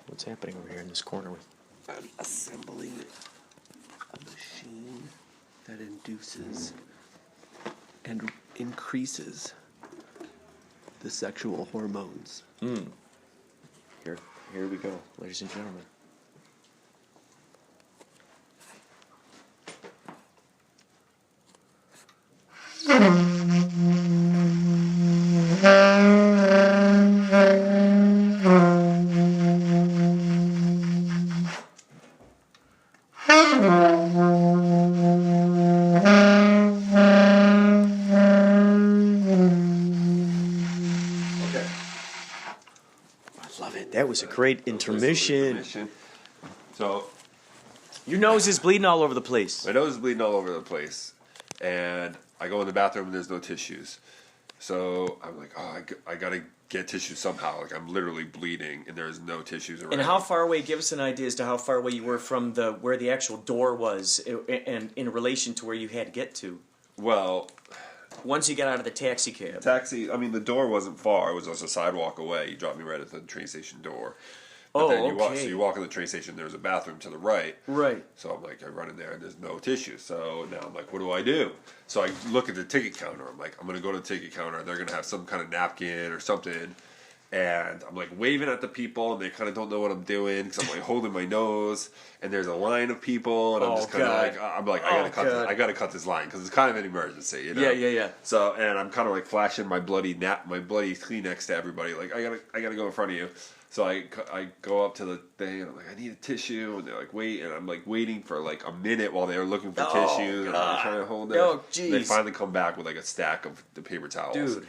What's happening over here in this corner? I'm assembling a machine that induces and increases the sexual hormones. Here we go, ladies and gentlemen. That was a great intermission. So Your nose is bleeding all over the place. my nose is bleeding all over the place, and I go in the bathroom and there's no tissues. So I'm like, oh, I gotta get tissues somehow. Like I'm literally bleeding, and there's no tissues around. And how far away? Give us an idea as to how far away you were from where the actual door was, and in relation to where you had to get to. Well, once you got out of the taxi cab. I mean, the door wasn't far. It was just a sidewalk away. You dropped me right at the train station door. But Oh, then you walk, okay. so you walk in the train station, there's a bathroom to the right. Right. So I'm like, I run in there and there's no tissue. So now I'm like, what do I do? So I look at the ticket counter. I'm like, I'm going to go to the ticket counter. They're going to have some kind of napkin or something. And I'm like waving at the people, and they kind of don't know what I'm doing because I'm like holding my nose, and there's a line of people, and I'm just kind of like, I gotta cut this line because it's kind of an emergency, you know? Yeah. So, and I'm kind of like flashing my bloody Kleenex to everybody, like I gotta go in front of you. So I go up to the thing, and I'm like, I need a tissue, and they're like, wait, and I'm like waiting for like a minute while they're looking for tissues, and I'm trying to hold it. Oh, jeez. They finally come back with like a stack of the paper towels. Dude.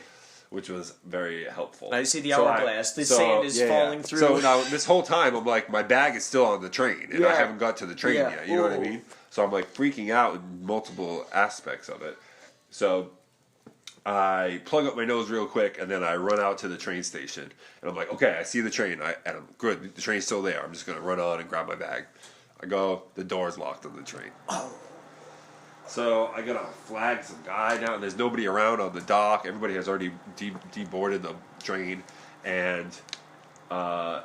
Which was very helpful. I see the hourglass. The sand is falling through. So now this whole time I'm like, my bag is still on the train, and I haven't got to the train yet. You know what I mean? So I'm like freaking out in multiple aspects of it. So I plug up my nose real quick, and then I run out to the train station, and I'm like, okay, I see the train, and I'm good. The train's still there. I'm just gonna run on and grab my bag. I go, the door's locked on the train. Oh. So I gotta flag some guy down. There's nobody around on the dock. Everybody has already deboarded the train, and I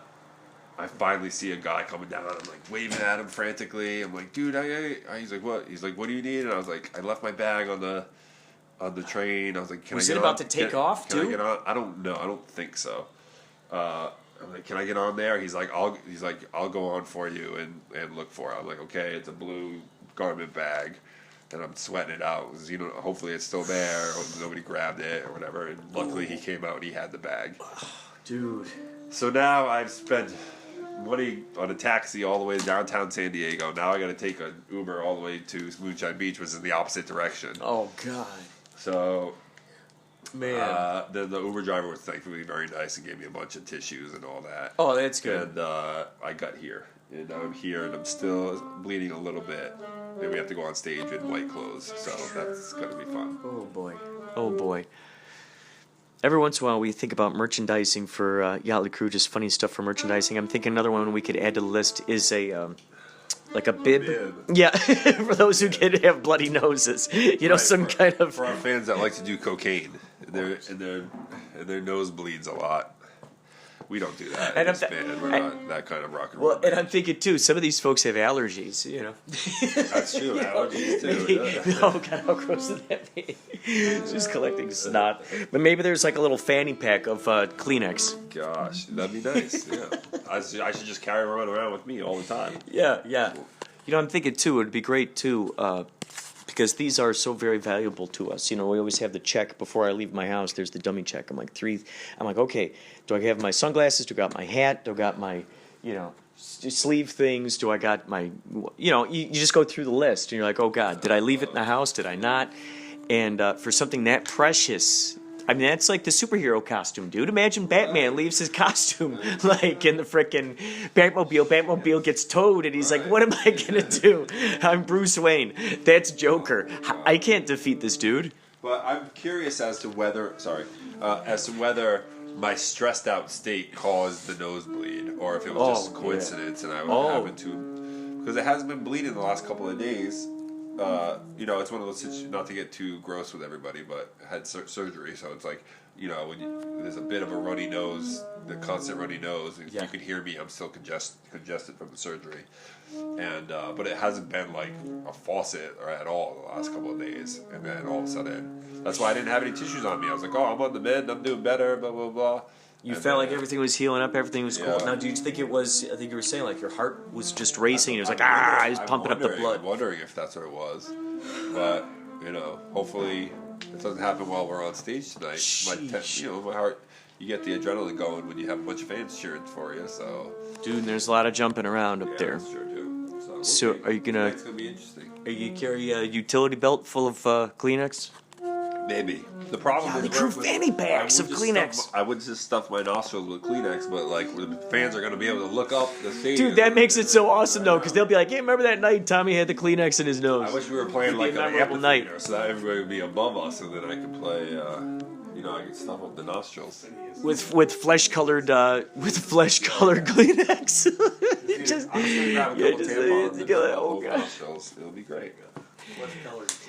finally see a guy coming down. I'm like waving at him frantically. I'm like, dude, he's like, what? He's like, what do you need? And I was like, I left my bag on the train. I was like, can I get on? Was it about to take off too? Can I get on? I don't know. I don't think so. I'm like, can I get on there? He's like, I'll go on for you and look for it. I'm like, okay, it's a blue garment bag. And I'm sweating it out because, you know, hopefully it's still there. Or nobody grabbed it or whatever. And luckily he came out and he had the bag. Dude. So now I've spent money on a taxi all the way to downtown San Diego. Now I got to take an Uber all the way to Moonshine Beach, which is in the opposite direction. Oh, God. So, man, the Uber driver was thankfully very nice and gave me a bunch of tissues and all that. Oh, that's good. And I got here. And I'm here and I'm still bleeding a little bit. And we have to go on stage in white clothes, so that's going to be fun. Oh, boy. Oh, boy. Every once in a while, we think about merchandising for Yachtley Crew, just funny stuff for merchandising. I'm thinking another one we could add to the list is a like a bib. Yeah, for those who have bloody noses. You know, some kind of... For our fans that like to do cocaine, and their nose bleeds a lot. We don't do that in this band. We're not that kind of rock and roll. Well, and I'm thinking, too, some of these folks have allergies, you know. That's true, allergies, too. Oh, God, how gross would that be? Just collecting snot. But maybe there's like a little fanny pack of Kleenex. Gosh, that'd be nice, yeah. I should just carry one around with me all the time. Yeah. You know, I'm thinking, too, it would be great, too, because these are so very valuable to us. You know, we always have the check before I leave my house. There's the dummy check. I'm like, okay, do I have my sunglasses? Do I got my hat? Do I got my, you know, sleeve things? Do I got my, you know, you just go through the list. And you're like, oh, God, did I leave it in the house? Did I not? And for something that precious, I mean, that's like the superhero costume, dude. Imagine Batman leaves his costume, like, in the frickin' Batmobile. Batmobile gets towed, and he's like, what am I gonna do? I'm Bruce Wayne. That's Joker. I can't defeat this dude. Well, I'm curious as to whether my stressed out state caused the nosebleed, or if it was just coincidence and I happened to, because it hasn't been bleeding the last couple of days. it's one of those not to get too gross with everybody, but I had surgery, so it's like, when there's a bit of a runny nose, the constant runny nose. If you can hear me, I'm still congested from the surgery, and but it hasn't been like a faucet or at all the last couple of days, and then all of a sudden, that's why I didn't have any tissues on me. I was like, oh, I'm on the mend, I'm doing better, blah blah blah. You felt like everything was healing up, everything was cool. Now, do you think it was? I think you were saying like your heart was just racing. It was like I was pumping up the blood. I'm wondering if that's what it was, but hopefully it doesn't happen while we're on stage tonight. My heart, you get the adrenaline going when you have a bunch of fans cheering for you. So, dude, there's a lot of jumping around up there. That's true too. So are you gonna? It's gonna be interesting. Are you gonna carry a utility belt full of Kleenex? Maybe. The problem Yachtley Crew fanny packs of Kleenex. I would just stuff my nostrils with Kleenex, but like the fans are going to be able to look up the stadium. Dude, that makes it so awesome though, because they'll be like, "Hey, remember that night Tommy had the Kleenex in his nose?" I wish we were playing like an memorable night, so that everybody would be above us, and then I could play. I could stuff up the nostrils with flesh colored Kleenex. I'm just gonna grab a couple tampons and both nostrils. It'll be great.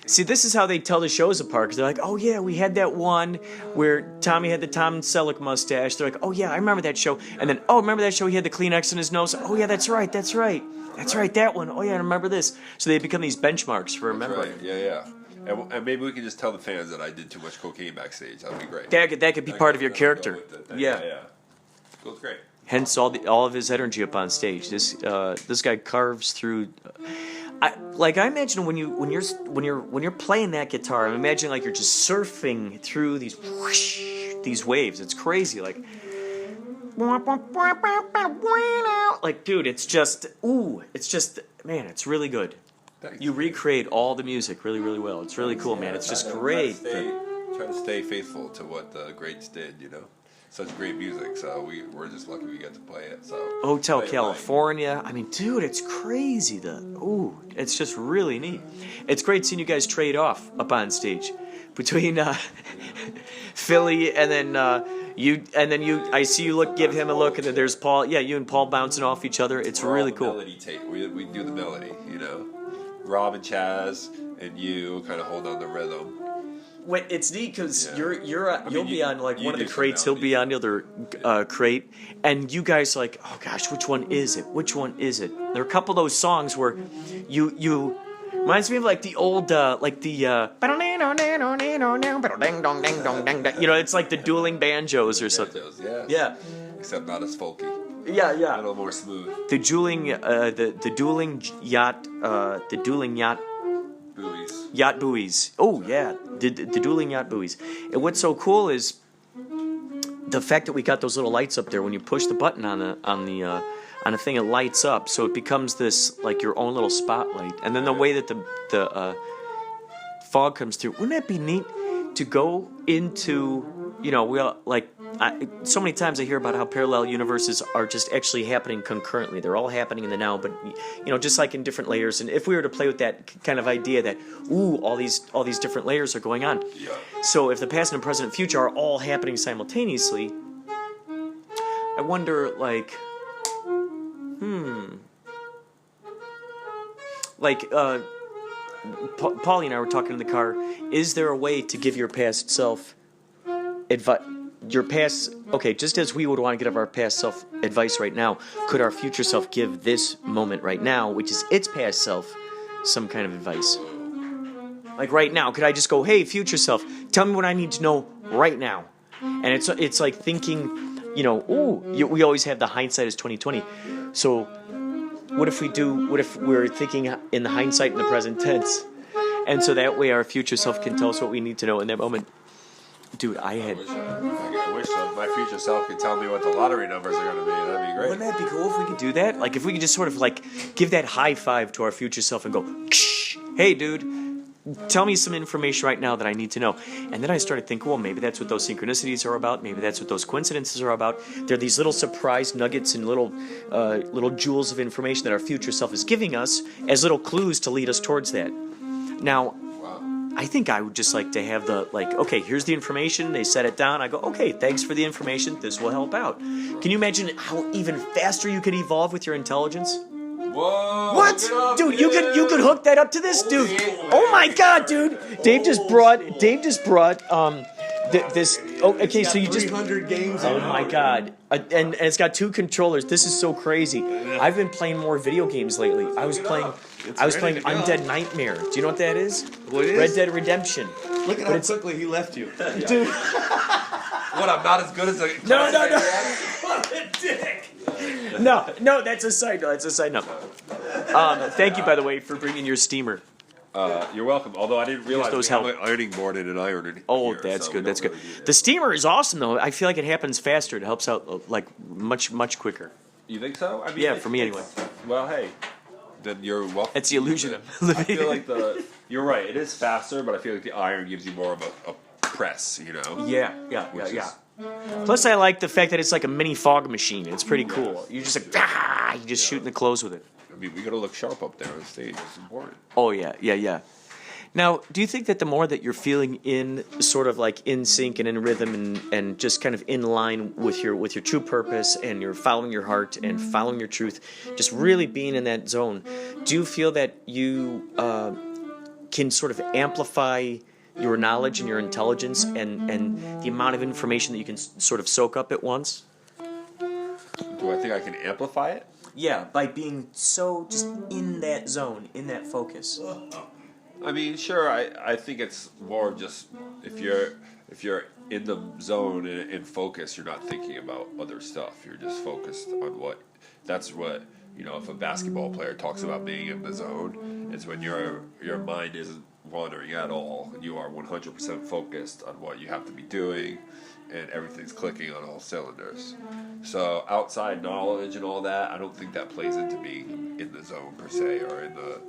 See, this is how they tell the shows apart. Because they're like, oh, yeah, we had that one where Tommy had the Tom Selleck mustache. They're like, oh, yeah, I remember that show. And then, oh, remember that show? He had the Kleenex in his nose. Oh, yeah, that's right, that one. Oh, yeah, I remember this. So they become these benchmarks for remembering. Right. Yeah. And maybe we can just tell the fans that I did too much cocaine backstage. That would be great. That could be part of your character. Yeah. Feels great. Hence all of his energy up on stage. This guy carves through. I imagine when you're playing that guitar, I'm imagining like you're just surfing through these waves. It's crazy, like dude, it's just man, it's really good. Thanks. You recreate all the music really, really well. It's really cool, man. It's just great. Try to stay faithful to what the greats did, Such great music, so we're just lucky we get to play it. So Hotel California, I mean, dude, it's crazy. It's just really neat. It's great seeing you guys trade off up on stage between Philly and then you. I see you give him a look, and then there's Paul. Yeah, you and Paul bouncing off each other. It's really cool. Melody we do the melody, Rob and Chaz and you kind of hold on the rhythm. It's neat because you'll be on like one of the crates, he'll be on the other crate, and you guys are like, oh gosh, which one is it? There are a couple of those songs where you reminds me of like the old it's like the dueling banjos or something. Yeah. Except not as folky. Yeah. A little more smooth. The dueling yacht buoys. Yacht buoys. Oh yeah, the dueling yacht buoys. And what's so cool is the fact that we got those little lights up there. When you push the button on the thing, it lights up, so it becomes this like your own little spotlight. And then the way that the fog comes through, wouldn't that be neat to go into? So many times I hear about how parallel universes are just actually happening concurrently. They're all happening in the now, but just like in different layers. And if we were to play with that kind of idea that all these different layers are going on. Yeah. So if the past and present and future are all happening simultaneously, I wonder Paulie and I were talking in the car. Is there a way to give your past self advice? Just as we would want to give our past self advice right now, could our future self give this moment right now, which is its past self, some kind of advice? Like right now, could I just go, hey, future self, tell me what I need to know right now? And it's like thinking, we always have the hindsight is 20/20. So what if we're thinking in the hindsight in the present tense? And so that way our future self can tell us what we need to know in that moment. Dude, I wish my future self could tell me what the lottery numbers are going to be. That'd be great. Wouldn't that be cool if we could do that? Like, if we could just sort of, give that high five to our future self and go, hey, dude, tell me some information right now that I need to know. And then I started thinking, well, maybe that's what those synchronicities are about. Maybe that's what those coincidences are about. They're these little surprise nuggets and little jewels of information that our future self is giving us as little clues to lead us towards that. Now, I think I would just like to have okay, here's the information. They set it down. I go, okay, thanks for the information. This will help out. Can you imagine how even faster you could evolve with your intelligence? Whoa! What? look it up, Dude, you could hook that up to this, dude. Oh my god, dude. Dave just brought this. Oh, okay, so you just 300 games Oh in it. my god. And it's got 2 controllers. This is so crazy. I've been playing more video games lately. I was playing ready to go. Undead Nightmare. Do you know what that is? What is? Red Dead Redemption. Look at how quickly he left you. Dude. What? I'm not as good as a. No. What a dick. No, that's a side note. That's a side note. Thank you, by the way, for bringing your steamer. You're welcome. Although I didn't realize those we have help. an ironing board and an iron. Oh, here, that's so good. we That's don't good. really do that. The steamer is awesome, though. I feel like it happens faster. It helps out like much quicker. You think so? I mean, Yeah, for me anyway. Well, hey, then you're welcome. It's the illusion of I living. feel like you're right. It is faster, but I feel like the iron gives you more of a press. You know. Yeah. Plus, I like the fact that it's like a mini fog machine. It's pretty cool. You just like you just shooting the clothes with it. I mean, we gotta look sharp up there on stage. It's important. Oh yeah. Now, do you think that the more that you're feeling in sort of like in sync and in rhythm and just kind of in line with your true purpose and you're following your heart and following your truth, just really being in that zone, do you feel that you can sort of amplify your knowledge and your intelligence and the amount of information that you can sort of soak up at once? Do I think I can amplify it? Yeah, by being so just in that zone, in that focus. I mean, sure. I think it's more of just if you're in the zone and in focus, you're not thinking about other stuff. You're just focused on what. That's what if a basketball player talks about being in the zone, it's when your mind isn't wandering at all. You are 100% focused on what you have to be doing, and everything's clicking on all cylinders. So outside knowledge and all that, I don't think that plays into being in the zone per se or in the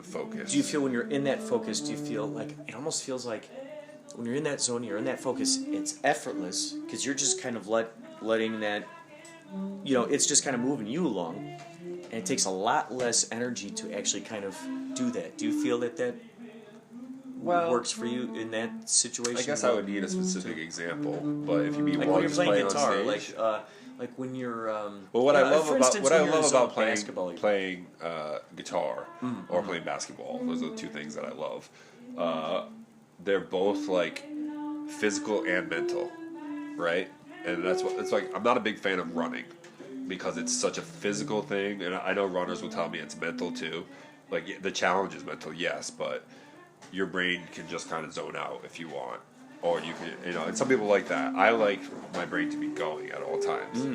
focus. Do you feel when you're in that focus, do you feel like, it almost feels like when you're in that zone, you're in that focus, it's effortless because you're just kind of letting that, it's just kind of moving you along. And it takes a lot less energy to actually kind of do that. Do you feel that works for you in that situation? I guess I would need a specific example, but if you mean like while when you're just playing guitar, on stage, like when you're. well, what I love for about instance, when you're in zone playing basketball, playing guitar or playing basketball, those are the 2 things that I love. They're both like physical and mental, right? And that's what it's like. I'm not a big fan of running because it's such a physical thing, and I know runners will tell me it's mental too. Like the challenge is mental, yes, but your brain can just kind of zone out if you want. Or you can, and some people like that. I like my brain to be going at all times,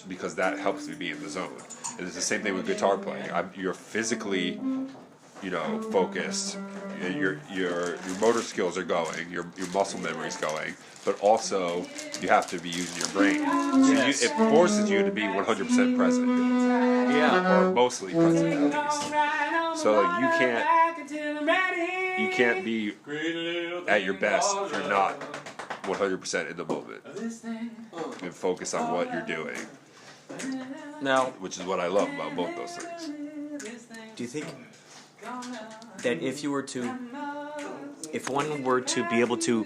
because that helps me be in the zone. And it's the same thing with guitar playing. You're physically, focused. Your motor skills are going. Your muscle memory's going. But also, you have to be using your brain. So it forces you to be 100% present. Yeah. Or mostly present at least. So you can't be at your best if you're not 100% in the moment and focus on what you're doing. Now, which is what I love about both those things. Do you think that if one were to be able to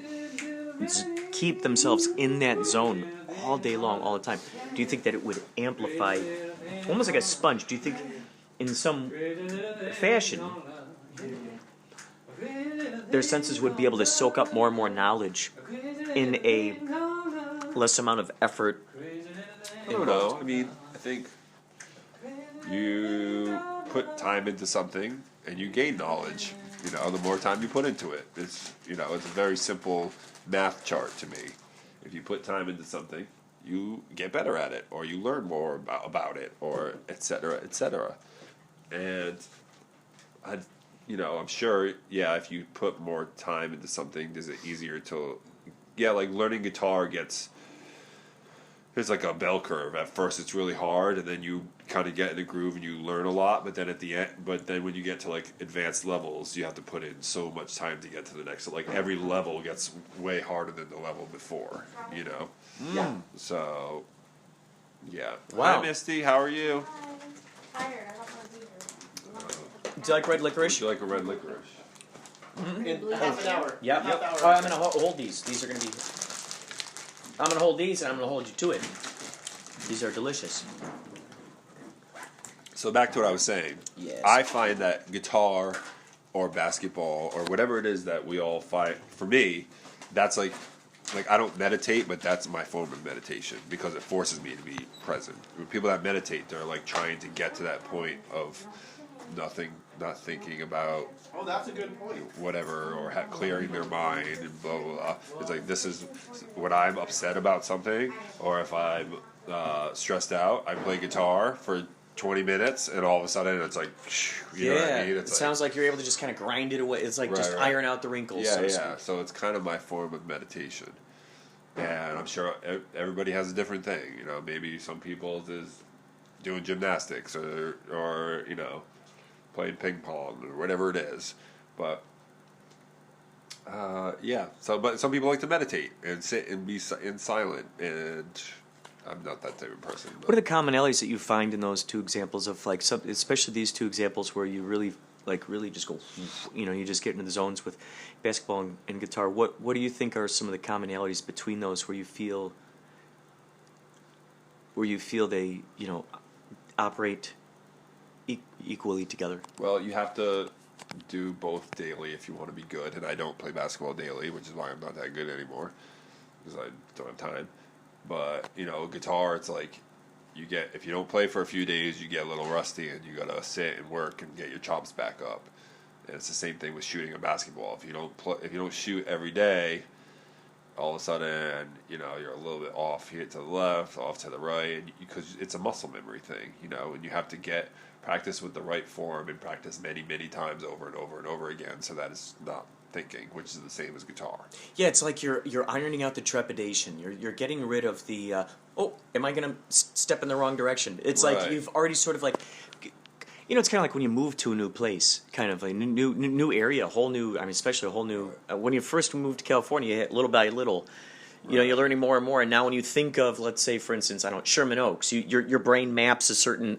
keep themselves in that zone all day long, all the time, do you think that it would amplify, almost like a sponge? Do you think in some fashion their senses would be able to soak up more and more knowledge in a less amount of effort? I don't know. I mean, I think you put time into something and you gain knowledge. The more time you put into it, it's a very simple math chart to me. If you put time into something, you get better at it, or you learn more about it, or et cetera, et cetera. And I'm sure, if you put more time into something, is it easier to, like learning guitar there's like a bell curve. At first it's really hard, and then you kind of get in the groove and you learn a lot, but then when you get to like advanced levels, you have to put in so much time to get to the next. So like every level gets way harder than the level before, Yeah. So, yeah. Wow. Hi, Misty. How are you? Tired. I don't want to be here. Do you like red licorice? Would you like a red licorice? In half an hour. Yep. Half hour. Oh, I'm going to hold these. These are going to be... I'm going to hold these, and I'm going to hold you to it. These are delicious. So back to what I was saying. Yes. I find that guitar or basketball or whatever it is that we all find, for me, that's like I don't meditate, but that's my form of meditation because it forces me to be present. When people that meditate, they're like trying to get to that point of nothing, not thinking about Oh, that's a good point. whatever or clearing their mind and blah blah blah. It's like this is when I'm upset about something or if I'm stressed out, I play guitar for 20 minutes and all of a sudden it's like, you know what I mean? It sounds like you're able to just kind of grind it away. It's like Right, just right. iron out the wrinkles. Yeah, so to yeah. speak. So it's kind of my form of meditation. And I'm sure everybody has a different thing. You know, maybe some people is doing gymnastics or you know, playing ping pong or whatever it is. But yeah. So, but some people like to meditate and sit and be in silent. And I'm not that type of person. But. What are the commonalities that you find in those two examples of like, especially these two examples where you really just go, you know, you just get into the zones with basketball and guitar. What do you think are some of the commonalities between those where you feel they, you know, operate equally together? Well, you have to do both daily if you want to be good. And I don't play basketball daily, which is why I'm not that good anymore because I don't have time. But, you know, guitar, it's like if you don't play for a few days, you get a little rusty and you got to sit and work and get your chops back up. And it's the same thing with shooting a basketball. If you don't shoot every day, all of a sudden, you know, you're a little bit off here to the left, off to the right, because it's a muscle memory thing, you know, and you have to practice with the right form and practice many, many times over and over and over again so that it's not thinking, which is the same as guitar. Yeah, it's like you're ironing out the trepidation. You're getting rid of the am I going to step in the wrong direction? It's Right. like you've already sort of like, you know, it's kind of like when you move to a new place, kind of like new area, a whole new. I mean, especially a whole new. When you first moved to California, little by little, you know, you're learning more and more. And now, when you think of, let's say, for instance, I don't Sherman Oaks, your brain maps a certain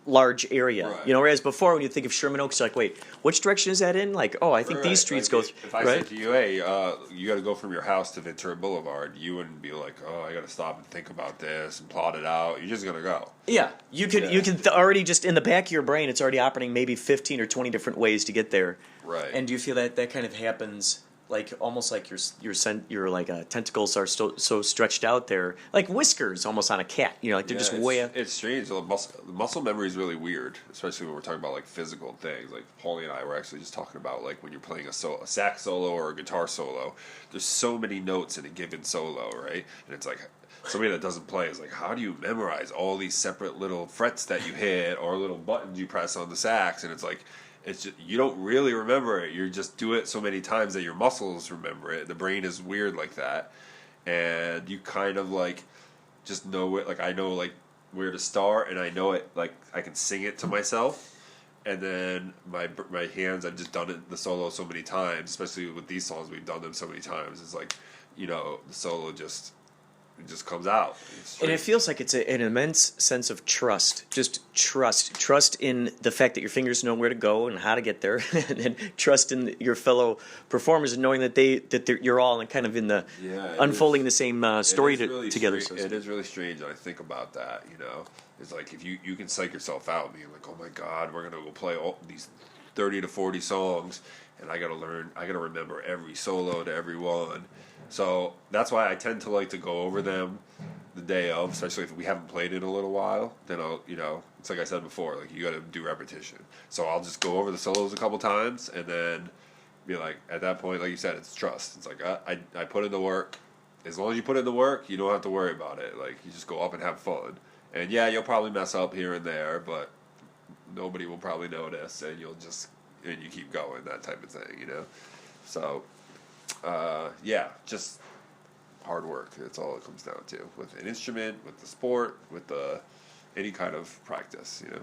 large area. Right. You know, whereas before when you think of Sherman Oaks, you're like, wait, which direction is that in? Like, oh, I think Right. these streets Like, go. If I right? said to you, hey, you got to go from your house to Ventura Boulevard, you wouldn't be like, oh, I got to stop and think about this and plot it out. You're just gonna go. Yeah, you can already just in the back of your brain, it's already operating maybe 15 or 20 different ways to get there. Right. And do you feel that kind of happens, like almost like your like tentacles are so stretched out there, like whiskers almost on a cat? You know, like they're just way up. It's strange. The muscle memory is really weird, especially when we're talking about like physical things. Like Paulie and I were actually just talking about like when you're playing a sax solo or a guitar solo. There's so many notes in a given solo, right? And it's like somebody that doesn't play is like, how do you memorize all these separate little frets that you hit or little buttons you press on the sax? And it's like, it's just, you don't really remember it. You just do it so many times that your muscles remember it. The brain is weird like that, and you kind of like just know it. Like I know like where to start, and I know it. Like I can sing it to myself, and then my hands. I've just done it the solo so many times, especially with these songs. We've done them so many times. It's like, you know, the solo just comes out. And it feels like it's an immense sense of trust. Just trust in the fact that your fingers know where to go and how to get there, and then trust in your fellow performers and knowing that you're all kind of in the unfolding the same story together. It is really strange when I think about that. You know, it's like if you can psych yourself out, being like, oh my God, we're gonna go play all these 30 to 40 songs, and I gotta remember every solo to every one. So that's why I tend to like to go over them the day of, especially if we haven't played in a little while. Then I'll, you know, it's like I said before, like you got to do repetition. So I'll just go over the solos a couple times and then be like, at that point, like you said, it's trust. It's like I put in the work. As long as you put in the work, you don't have to worry about it. Like you just go up and have fun. And yeah, you'll probably mess up here and there, but nobody will probably notice, and you keep going, that type of thing, you know. So. Yeah, just hard work. That's all it comes down to with an instrument, with the sport, with any kind of practice. You know.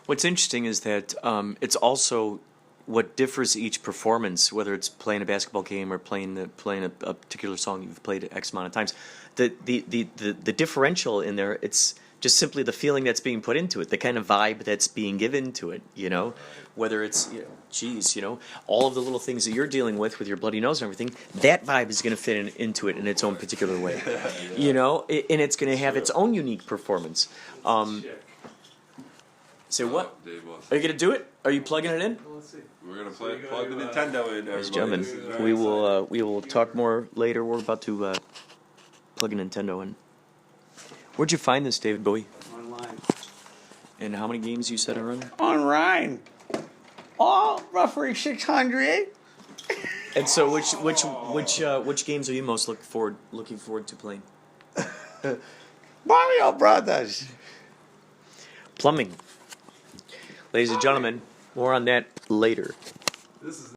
What's interesting is that it's also what differs each performance, whether it's playing a basketball game or playing a particular song you've played X amount of times. The differential in there, it's just simply the feeling that's being put into it, the kind of vibe that's being given to it, you know, whether it's, you know, all of the little things that you're dealing with your bloody nose and everything, that vibe is going to fit into it in its own particular way, you know, and it's going to have its own unique performance. Say what? Dave wants. Are you gonna do it? Are you plugging it in? Well, let's see. We're gonna plug the Nintendo in. Ladies and Everybody. gentlemen, we will talk more later. We're about to plug a Nintendo in. Where'd you find this, David Bowie? Online. And how many games you said are running? Online. All roughly 600. And so, which games are you most looking forward to playing? Mario Brothers. Plumbing. Ladies and gentlemen, more on that later. This is